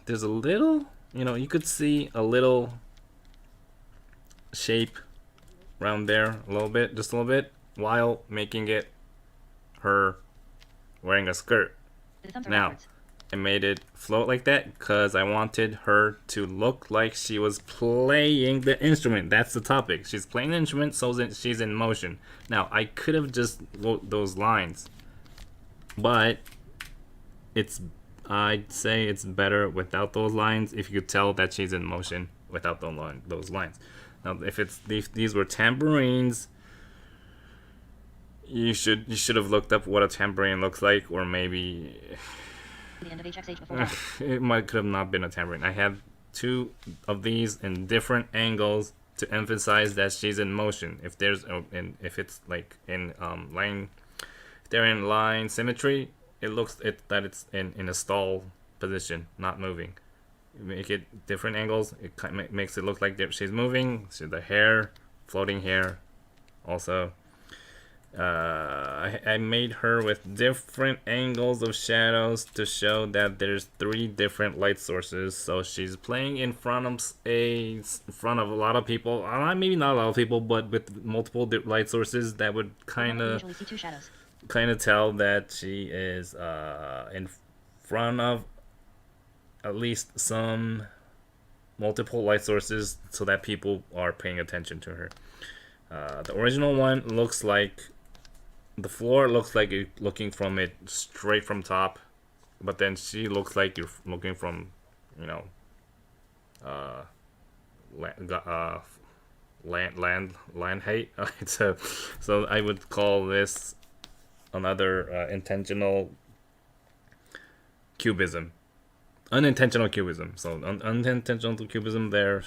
there's a little, you could see a little shape around there just a little bit, while making it her wearing a skirt. Now, I made it float like that because I wanted her to look like she was playing the instrument. That's the topic. She's playing the instrument, so she's in motion. Now, I could have just wrote those lines, but I'd say it's better without those lines if you could tell that she's in motion without those lines. Now, if these were tambourines, you should have looked up what a tambourine looks like, or maybe The end of HXH before that. it could have not been a tambourine. I have two of these in different angles to emphasize that she's in motion. If if it's like in line, if they're in line symmetry, it looks that it's in a stall position, not moving. Make it different angles. It makes it look like she's moving. So the hair, floating hair, also. I made her with different angles of shadows to show that there's 3 different light sources. So she's playing in front of a lot of people. Maybe not a lot of people, but with multiple light sources, that would kind of tell that she is in front of at least some multiple light sources, so that people are paying attention to her. The original one looks like the floor looks like you're looking from it straight from top, but then she looks like you're looking from, land height. So I would call this another intentional cubism. Unintentional cubism. So unintentional cubism there.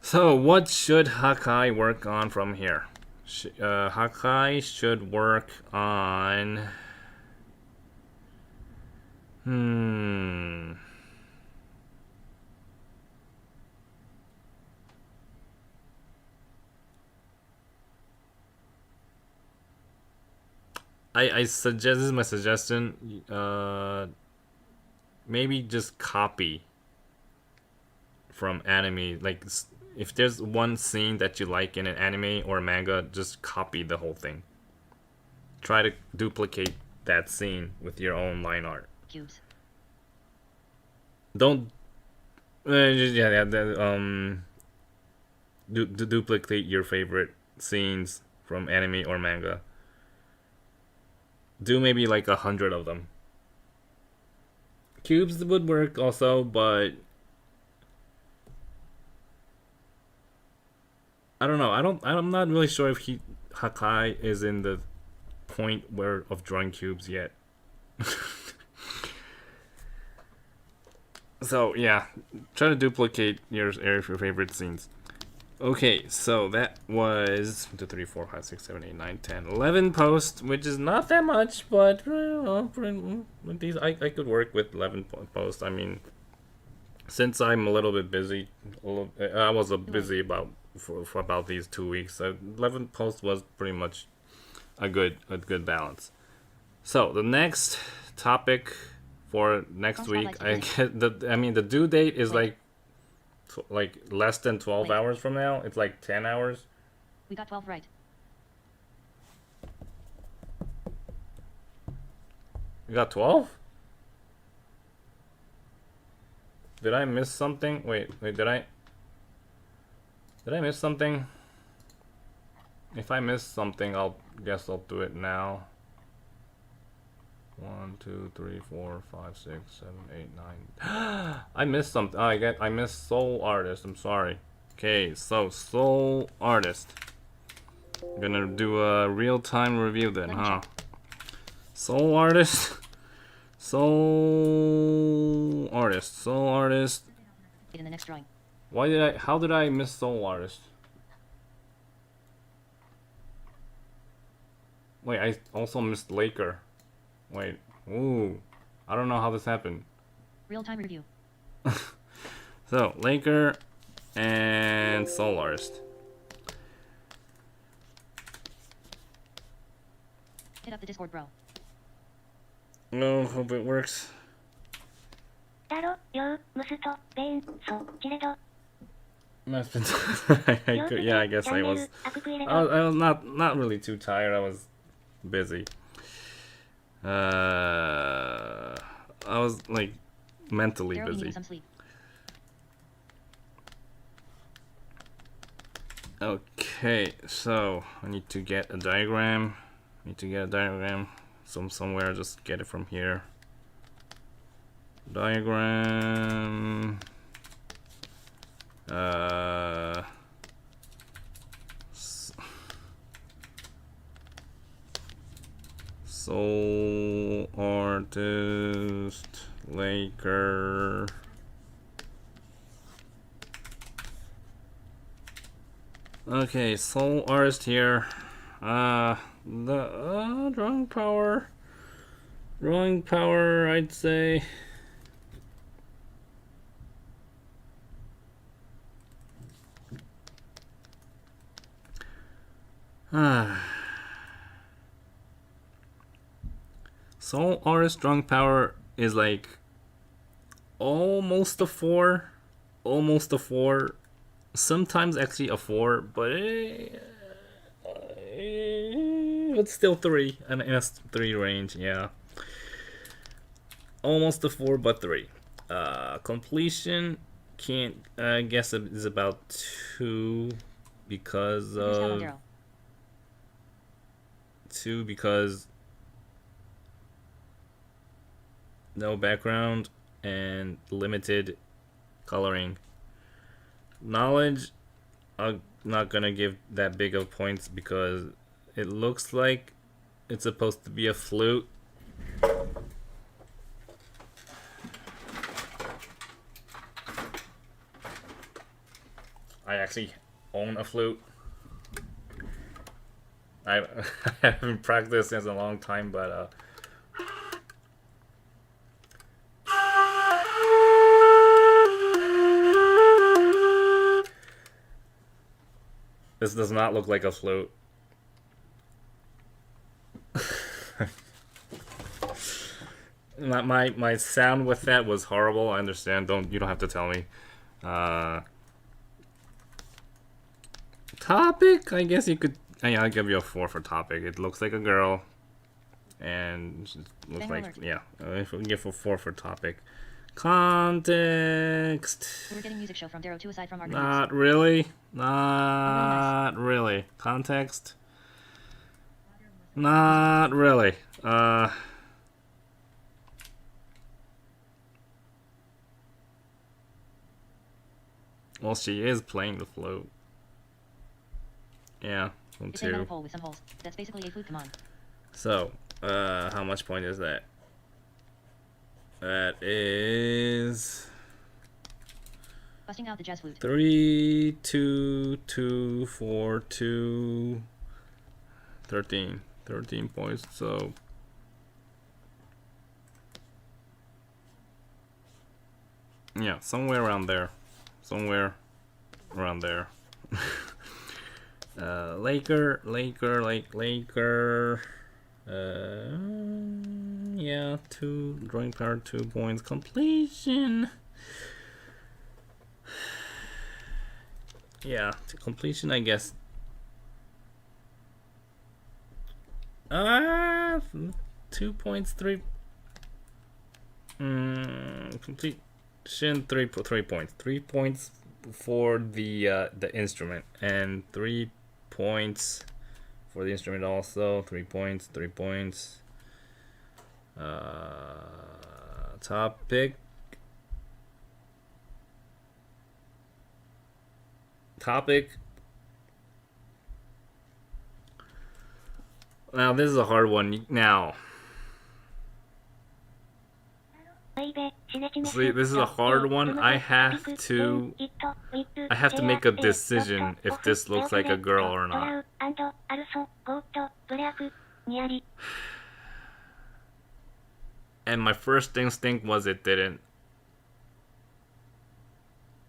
So what should Hakai work on from here? Hakai should work on... I suggest, this is my suggestion, maybe just copy from anime. Like, if there's one scene that you like in an anime or a manga, just copy the whole thing. Try to duplicate that scene with your own line art. Cubes. Don't duplicate your favorite scenes from anime or manga. do maybe like 100 of them. Cubes would work also, but I don't know. I'm not really sure if Hakai is in the point where of drawing cubes yet. So yeah, try to duplicate your favorite scenes. Okay, so that was 1, 2, 3, 4, 5, 6, 7, 8, 9, 10, 11 posts, which is not that much, but these I could work with 11 posts. I mean, since I'm a little bit busy, I was busy for about these 2 weeks. 11 posts was pretty much a good balance. So the next topic for next week, the due date is like less than 12 hours from now. It's like 10 hours. We got 12 right. You got 12? Did I miss something? Wait, did I miss something? If I missed something, I'll do it now. 1, 2, 3, 4, 5, 6, 7, 8, 9. I missed something. I missed Soul Artist. I'm sorry. Okay, so Soul Artist. I'm gonna do a real-time review then, huh? Soul Artist. Soul Artist. In the next drawing. How did I miss Soul Artist? Wait, I also missed Laker. Wait, ooh, I don't know how this happened. Real-time review. So, Laker and Soul Artist. Hit up the Discord, bro. No, hope it works. 따로 요 무스토 베인 소 지레도 Yeah, I guess I was not really too tired. I was busy. I was like mentally Daryl, you busy. need some sleep. Okay, so I need to get a diagram. Somewhere. Just get it from here. Diagram. Soul Artist, Laker. Okay, Soul Artist here. The drawing power, I'd say. Soul Artist drawing power is like almost a 4, sometimes actually a 4, but it's still 3, and in a 3 range, yeah. Almost a 4, but 3. Completion can't. I guess it is about 2 because of 2 because no background and limited coloring. Knowledge, I'm not gonna give that big of points because it looks like it's supposed to be a flute. I actually own a flute. I haven't practiced in a long time, but this does not look like a flute. My sound with that was horrible. I understand. You don't have to tell me. Topic? I guess you could. Yeah, I'll give you a 4 for topic. It looks like a girl, and it looks like If we give a 4 for topic. Context. We're getting music show from Darrow too, aside from our Not really. Not really. Context. Not really. Well, she is playing the flute. Yeah, one, It's a metal two. pole with some holes. That's basically a flute. Come on. So, how much point is that? That is Busting out the jazz flute. 3, 2, 2, 4, 2, 13. 13 points. So, yeah, somewhere around there. Somewhere around there. Laker. Yeah, 2 drawing power, 2 points. Completion. Yeah, to completion, I guess. 2 points, 3. Completion, 3 points. 3 points for the instrument, and 3 points for the instrument also. 3 points, 3 points. Topic. Now this is a hard one. Now, see, this is a hard one. I have to make a decision if this looks like a girl or not. And my first instinct was it didn't.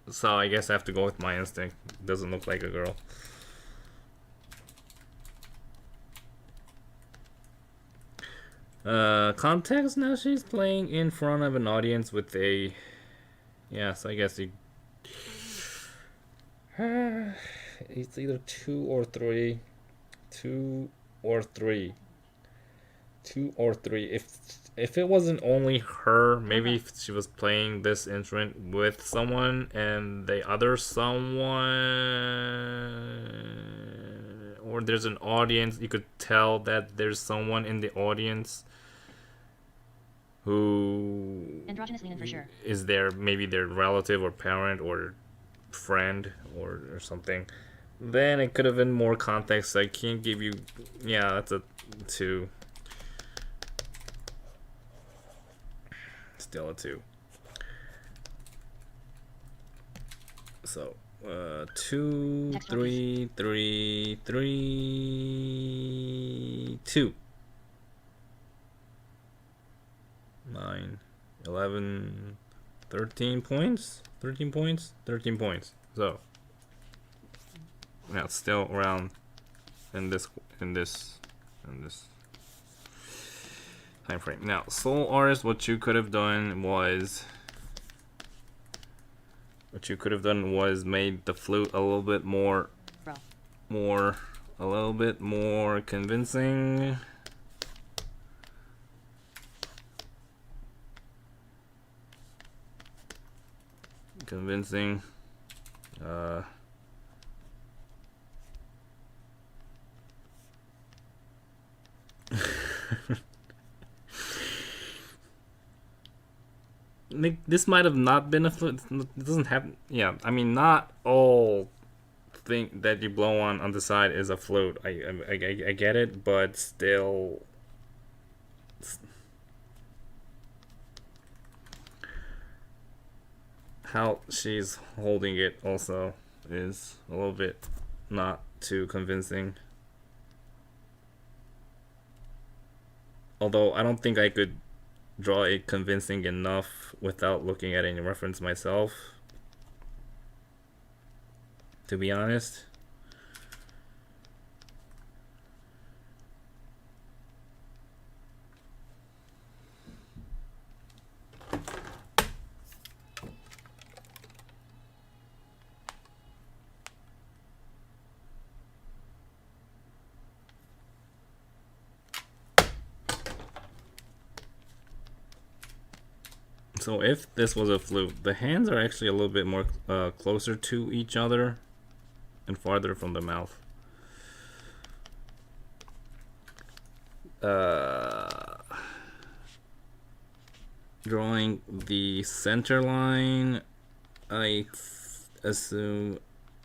So I guess I have to go with my instinct. It doesn't look like a girl. Context, now she's playing in front of an audience with a... Yeah, so I guess you... It's either 2 or 3. 2 or 3. 2 or 3. If it wasn't only her, maybe if she was playing this instrument with someone and the other someone, or there's an audience, you could tell that there's someone in the audience who Androgynous Lenin for sure. is there, maybe their relative or parent or friend or something, then it could have been more context. I can't give you... Yeah, that's a 2. Still a 2. So 2, 3, 3, 3, 2. 9, 11, 13 points. 13 points. 13 points. So yeah, it's still around in this time frame. Now, Soul Artist, what you could have done was made the flute a little bit more convincing. This might have not been a flute. It doesn't have... Yeah, I mean, not all thing that you blow on the side is a flute. I get it, but still... How she's holding it also is a little bit not too convincing. Although I don't think I could draw it convincing enough without looking at any reference myself, to be honest. So if this was a flute, the hands are actually a little bit more closer to each other and farther from the mouth. drawing the center line, I assume,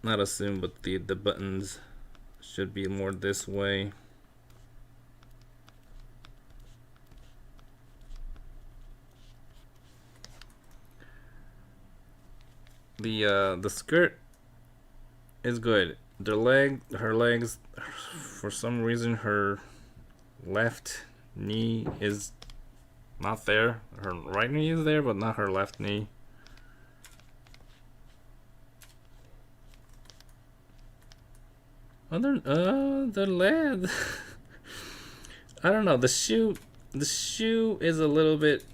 not assume, but the buttons should be more this way. The skirt is good. Her legs, for some reason, her left knee is not there. Her right knee is there, but not her left knee. The leg. I don't know. The shoe is a little bit.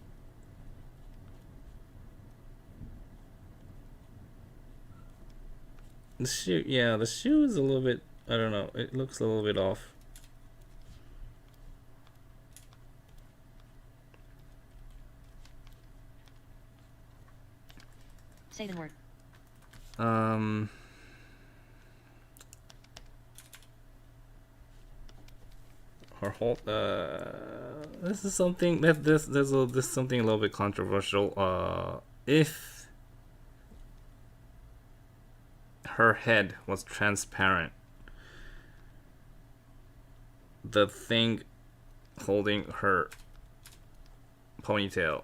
The shoe is a little bit. I don't know. It looks a little bit off. Save in Word. Her whole this is something that this is something a little bit controversial. If her head was transparent, the thing holding her ponytail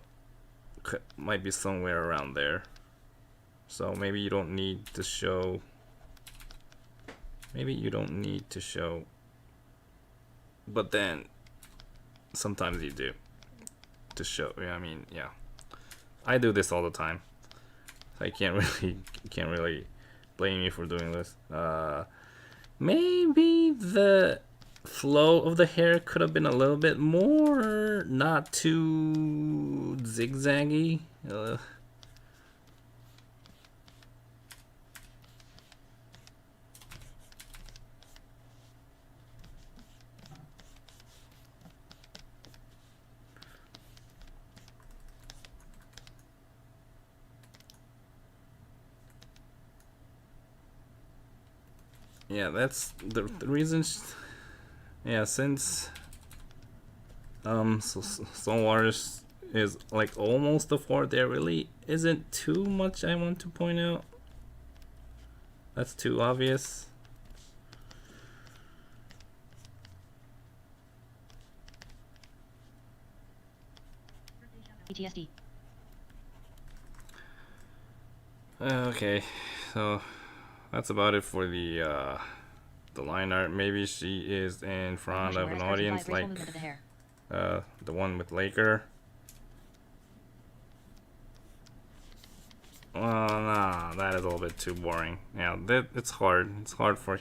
might be somewhere around there. So maybe you don't need to show. Maybe you don't need to show. But then sometimes you do to show. Yeah, I mean, yeah. I do this all the time. I can't really blame you for doing this. Maybe the flow of the hair could have been a little bit more, not too zigzaggy. Yeah, that's the reason. Yeah, since Stonewaters is like almost the fourth, there really isn't too much I want to point out. That's too obvious. PTSD. Okay, so that's about it for the line art. Maybe she is in front of an audience like the one with Laker. Well, nah, that is a little bit too boring. Yeah, it's hard. It's hard for.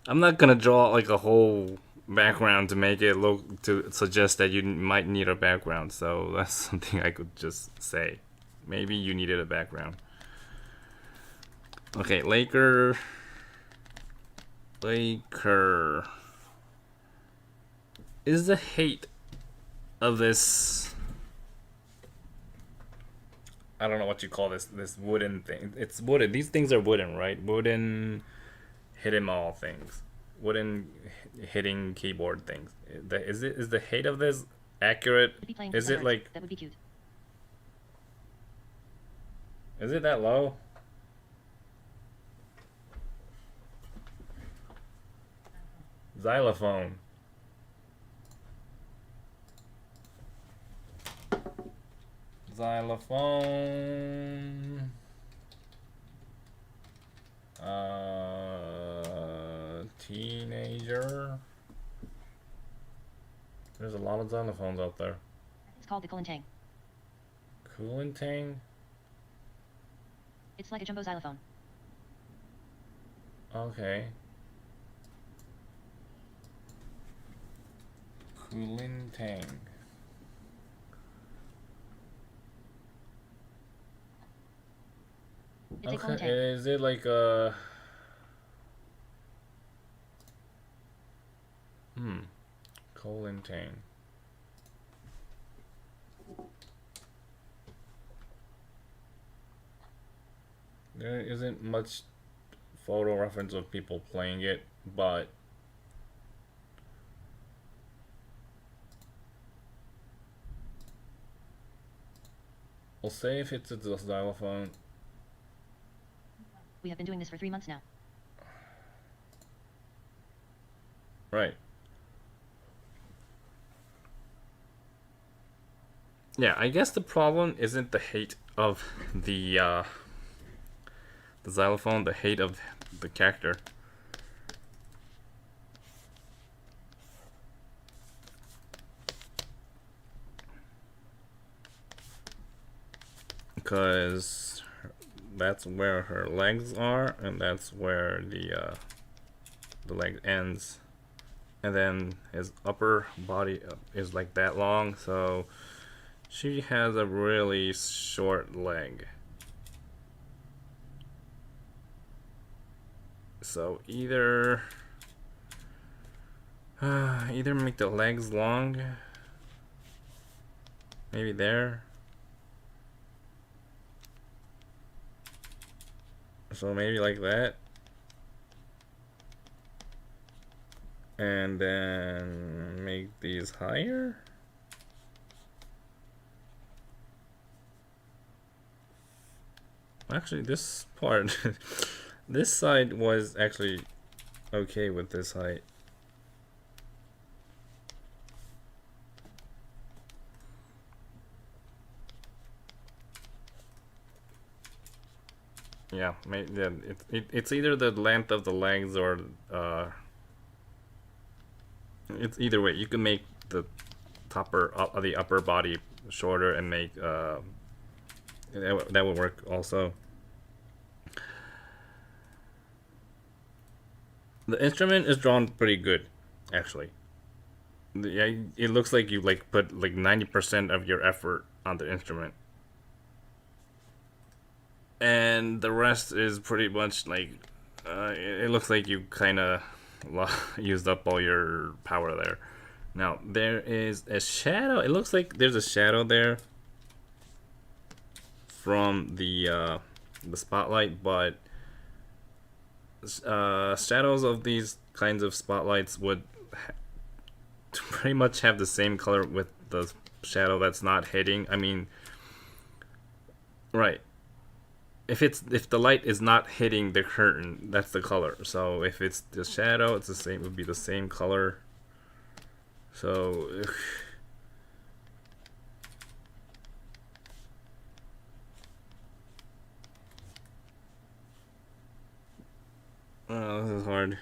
I'm not gonna draw like a whole background to make it look to suggest that you might need a background. So that's something I could just say. Maybe you needed a background. Okay, Laker. Is the hate of this. I don't know what you call this wooden thing. It's wooden. These things are wooden, right? Wooden hit 'em all things. Wooden hitting keyboard things. Is the hate of this accurate? Is it like that would be cute. Is it that low? Xylophone. Xylophone. Teenager. There's a lot of xylophones out there. It's called the Kulintang. Kulintang? It's like a jumbo xylophone. Okay. Kulintang. It's a Okay, Kulintang. is it like a... Kulintang. There isn't much photo reference of people playing it, but We'll say if it's a xylophone. We have been doing this for 3 months now. Right. Yeah, I guess the problem isn't the hate of the xylophone, the hate of the character. Because that's where her legs are, and that's where the leg ends, and then his upper body is like that long, so she has a really short leg. So either make the legs long, maybe there. So maybe like that. And then make these higher. Actually, this part, this side was actually okay with this height. Yeah, it's either the length of the legs or it's either way. You can make the the upper body shorter and make that would work also. The instrument is drawn pretty good, actually. Yeah, it looks like you like put like 90% of your effort on the instrument, and the rest is pretty much like it looks like you kind of used up all your power there. Now there is a shadow. It looks like there's a shadow there from the spotlight, but shadows of these kinds of spotlights would pretty much have the same color with the shadow that's not hitting. I mean, right. If the light is not hitting the curtain, that's the color. So if it's the shadow, it's the same. Would be the same color. So. Oh, this is hard.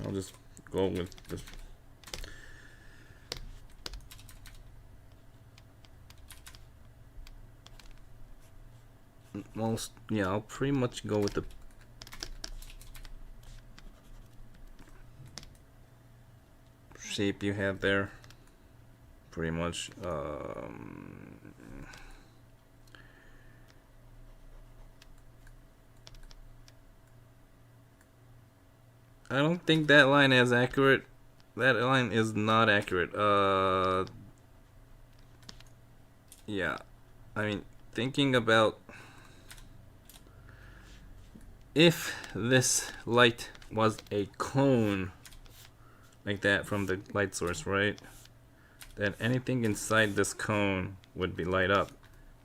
I'll just go with this. Yeah, I'll pretty much go with the shape you have there. Pretty much. I don't think that line is accurate. That line is not accurate. Yeah. I mean, thinking about if this light was a cone like that from the light source, right? Then anything inside this cone would be light up.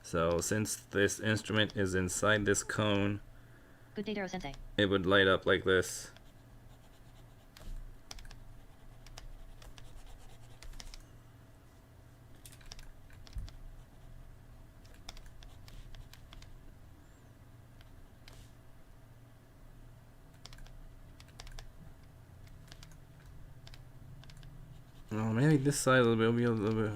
So since this instrument is inside this cone, Good day, Daro Sensei. it would light up like this. Oh, maybe this side will be a little bit.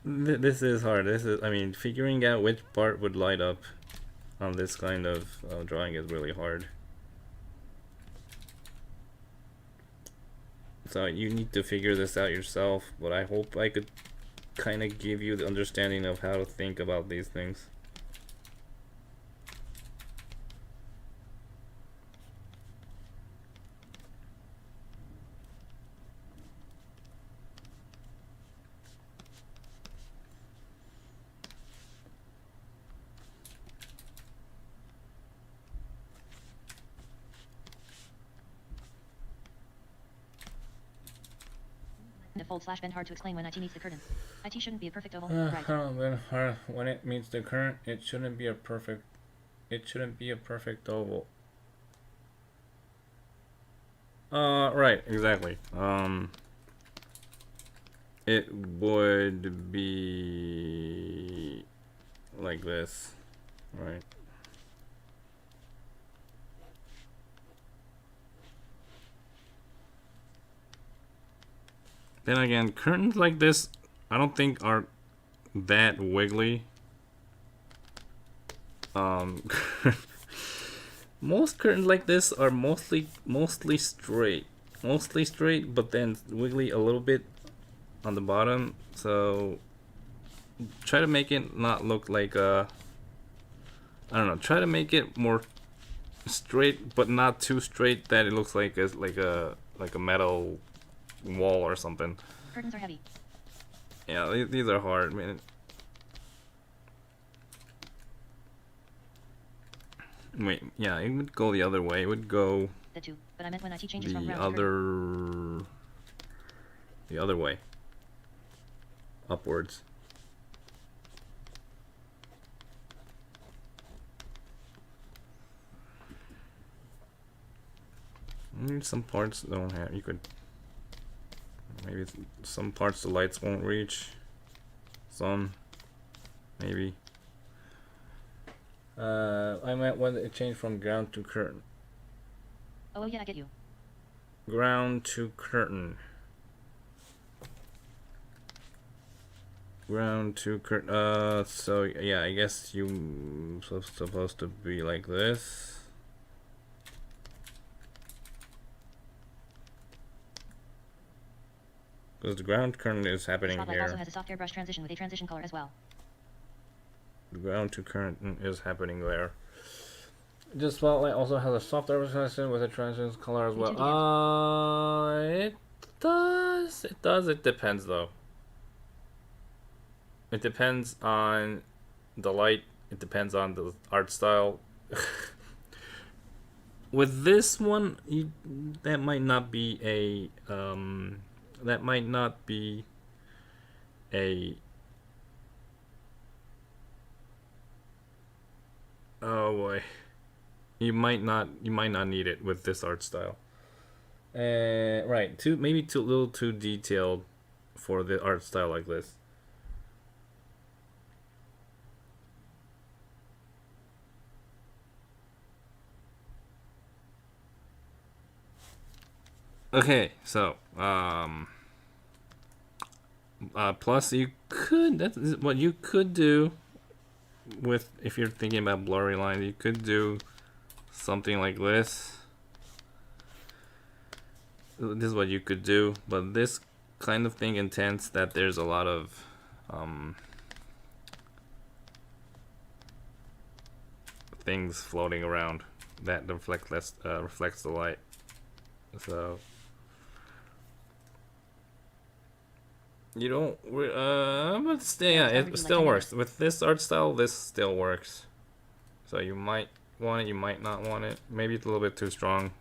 This is hard. I mean, figuring out which part would light up on this kind of drawing is really hard. So you need to figure this out yourself, but I hope I could kind of give you the understanding of how to think about these things. fold slash bend hard to explain when IT meets the curtain. IT shouldn't be a perfect oval. Right. When it meets the current, it shouldn't be a perfect oval. Right, exactly. It would be like this, right? Then again, curtains like this, I don't think are that wiggly. Most curtains like this are mostly straight, but then wiggly a little bit on the bottom. So try to make it not look like a, I don't know. Try to make it more straight, but not too straight that it looks like a metal wall or something. Curtains are heavy. Yeah, these are hard, man. Wait, yeah, it would go the other way. It would go The two, but I meant when IT changes from the round to curtain. other way. Upwards. Some parts don't have, you could, maybe some parts the lights won't reach. Some, maybe. I meant when it changed from ground to curtain. Oh yeah, I get you. Ground to curtain. Ground to curtain. So yeah, I guess you supposed to be like this. Because the ground current is happening Spotlight here. also has a soft airbrush transition with a transition color as well. The ground to current is happening there. The spotlight also has a soft airbrush transition with a transition color as well. It does. It does. It depends though. It depends on the light. It depends on the art style. With this one, that might not be a oh boy, you might not need it with this art style. Right, maybe a little too detailed for the art style like this. Okay, so plus you could, that's what you could do with, if you're thinking about blurry lines, you could do something like this. This is what you could do, but this kind of thing intends that there's a lot of things floating around that reflects the light. So you don't, but still, yeah, it still works. With this art style, this still works. So you might want it, you might not want it. Maybe it's a little bit too strong.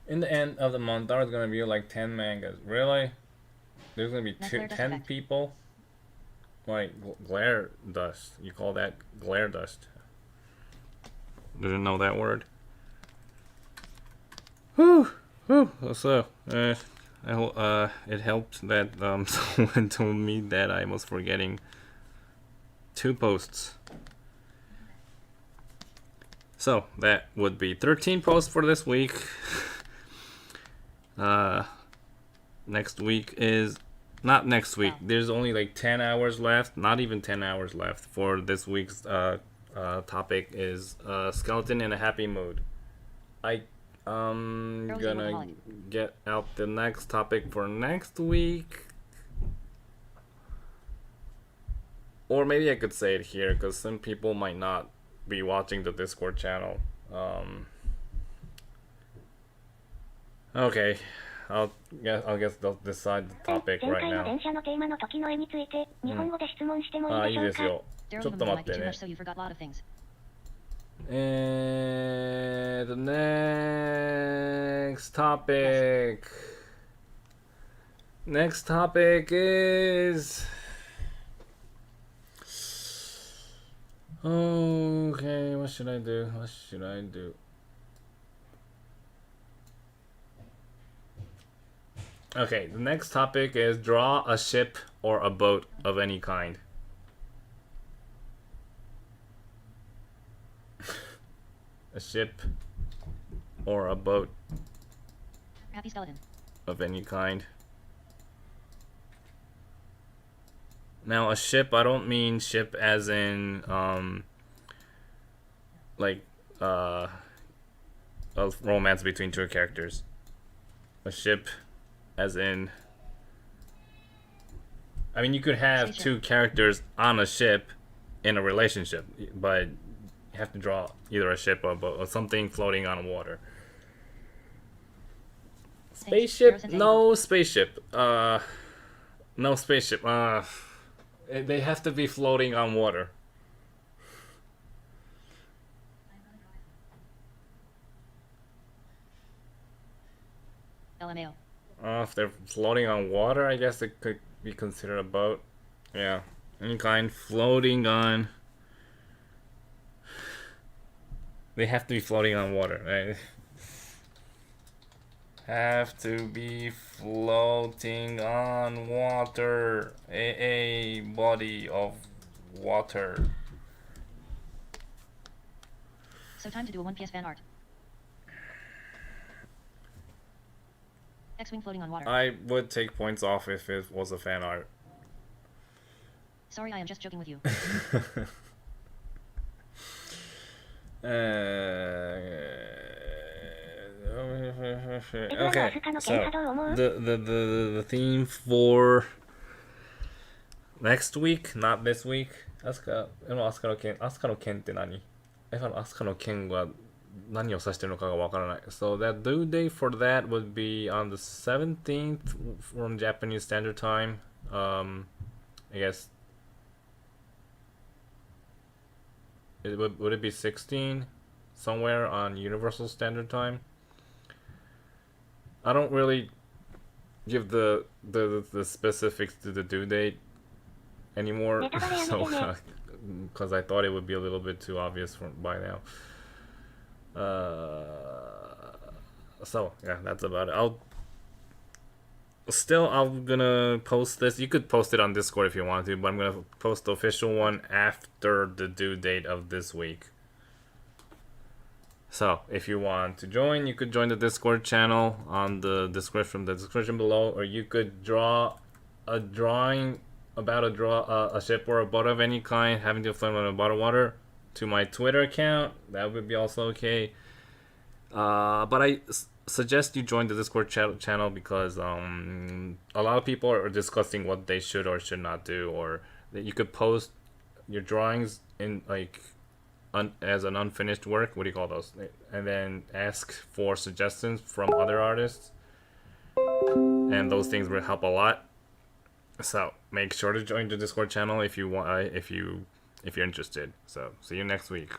In the end of the month, there's gonna be like 10 mangas. Really? There's gonna be 10 people? Like, glare dust. You call that glare dust? Didn't know that word. Whew. Whew. So, it helped that someone told me that I was forgetting 2 posts. So, that would be 13 posts for this week. Next week is... Not next week. There's only like 10 hours left. Not even 10 hours left for this week's topic is skeleton in a happy mood. I'm gonna get out the next topic for next week. Or maybe I could say it here because some people might not be watching the Discord channel. Okay. I'll guess they'll decide the topic right now. 電車のテーマの時の絵について日本語で質問してもいいでしょうか。いいですよ。ちょっと待ってね。And the next topic. Next topic is. Okay, what should I do? What should I do? Okay, the next topic is draw a ship or a boat of any kind. A ship or a boat Happy skeleton. of any kind. Now, a ship, I don't mean ship as in, like, a romance between two characters. A ship as in, I mean, you could have Spaceship. two characters on a ship in a relationship, but you have to draw either a ship or a boat or something floating on water. Spaceship? No spaceship. No spaceship. They have to be floating on water. LMAO. If they're floating on water, I guess it could be considered a boat. Yeah, any kind floating on. They have to be floating on water, right? Have to be floating on water. A body of water. So time to do a 1PS fan art. X-wing floating on water. I would take points off if it was a fan art. Sorry, I am just joking with you. Okay, so the theme for next week, not this week. アスカの剣って何？エヴァのアスカの剣は何を指してるのかがわからない。So that due date for that would be on the 17th from Japanese Standard Time. I guess would it be 16 somewhere on Universal Standard Time? I don't really give the specifics to the due date anymore, so because I thought it would be a little bit too obvious by now. So yeah, that's about it. I'm gonna post this. You could post it on Discord if you want to, but I'm gonna post the official one after the due date of this week. So if you want to join, you could join the Discord channel on the description below, or you could draw a drawing about a ship or a boat of any kind having to float on a bottle of water to my Twitter account. That would be also okay. But I suggest you join the Discord channel because a lot of people are discussing what they should or should not do, or that you could post your drawings in like as an unfinished work. What do you call those? And then ask for suggestions from other artists, and those things will help a lot. So make sure to join the Discord channel if you want, if you're interested. So see you next week.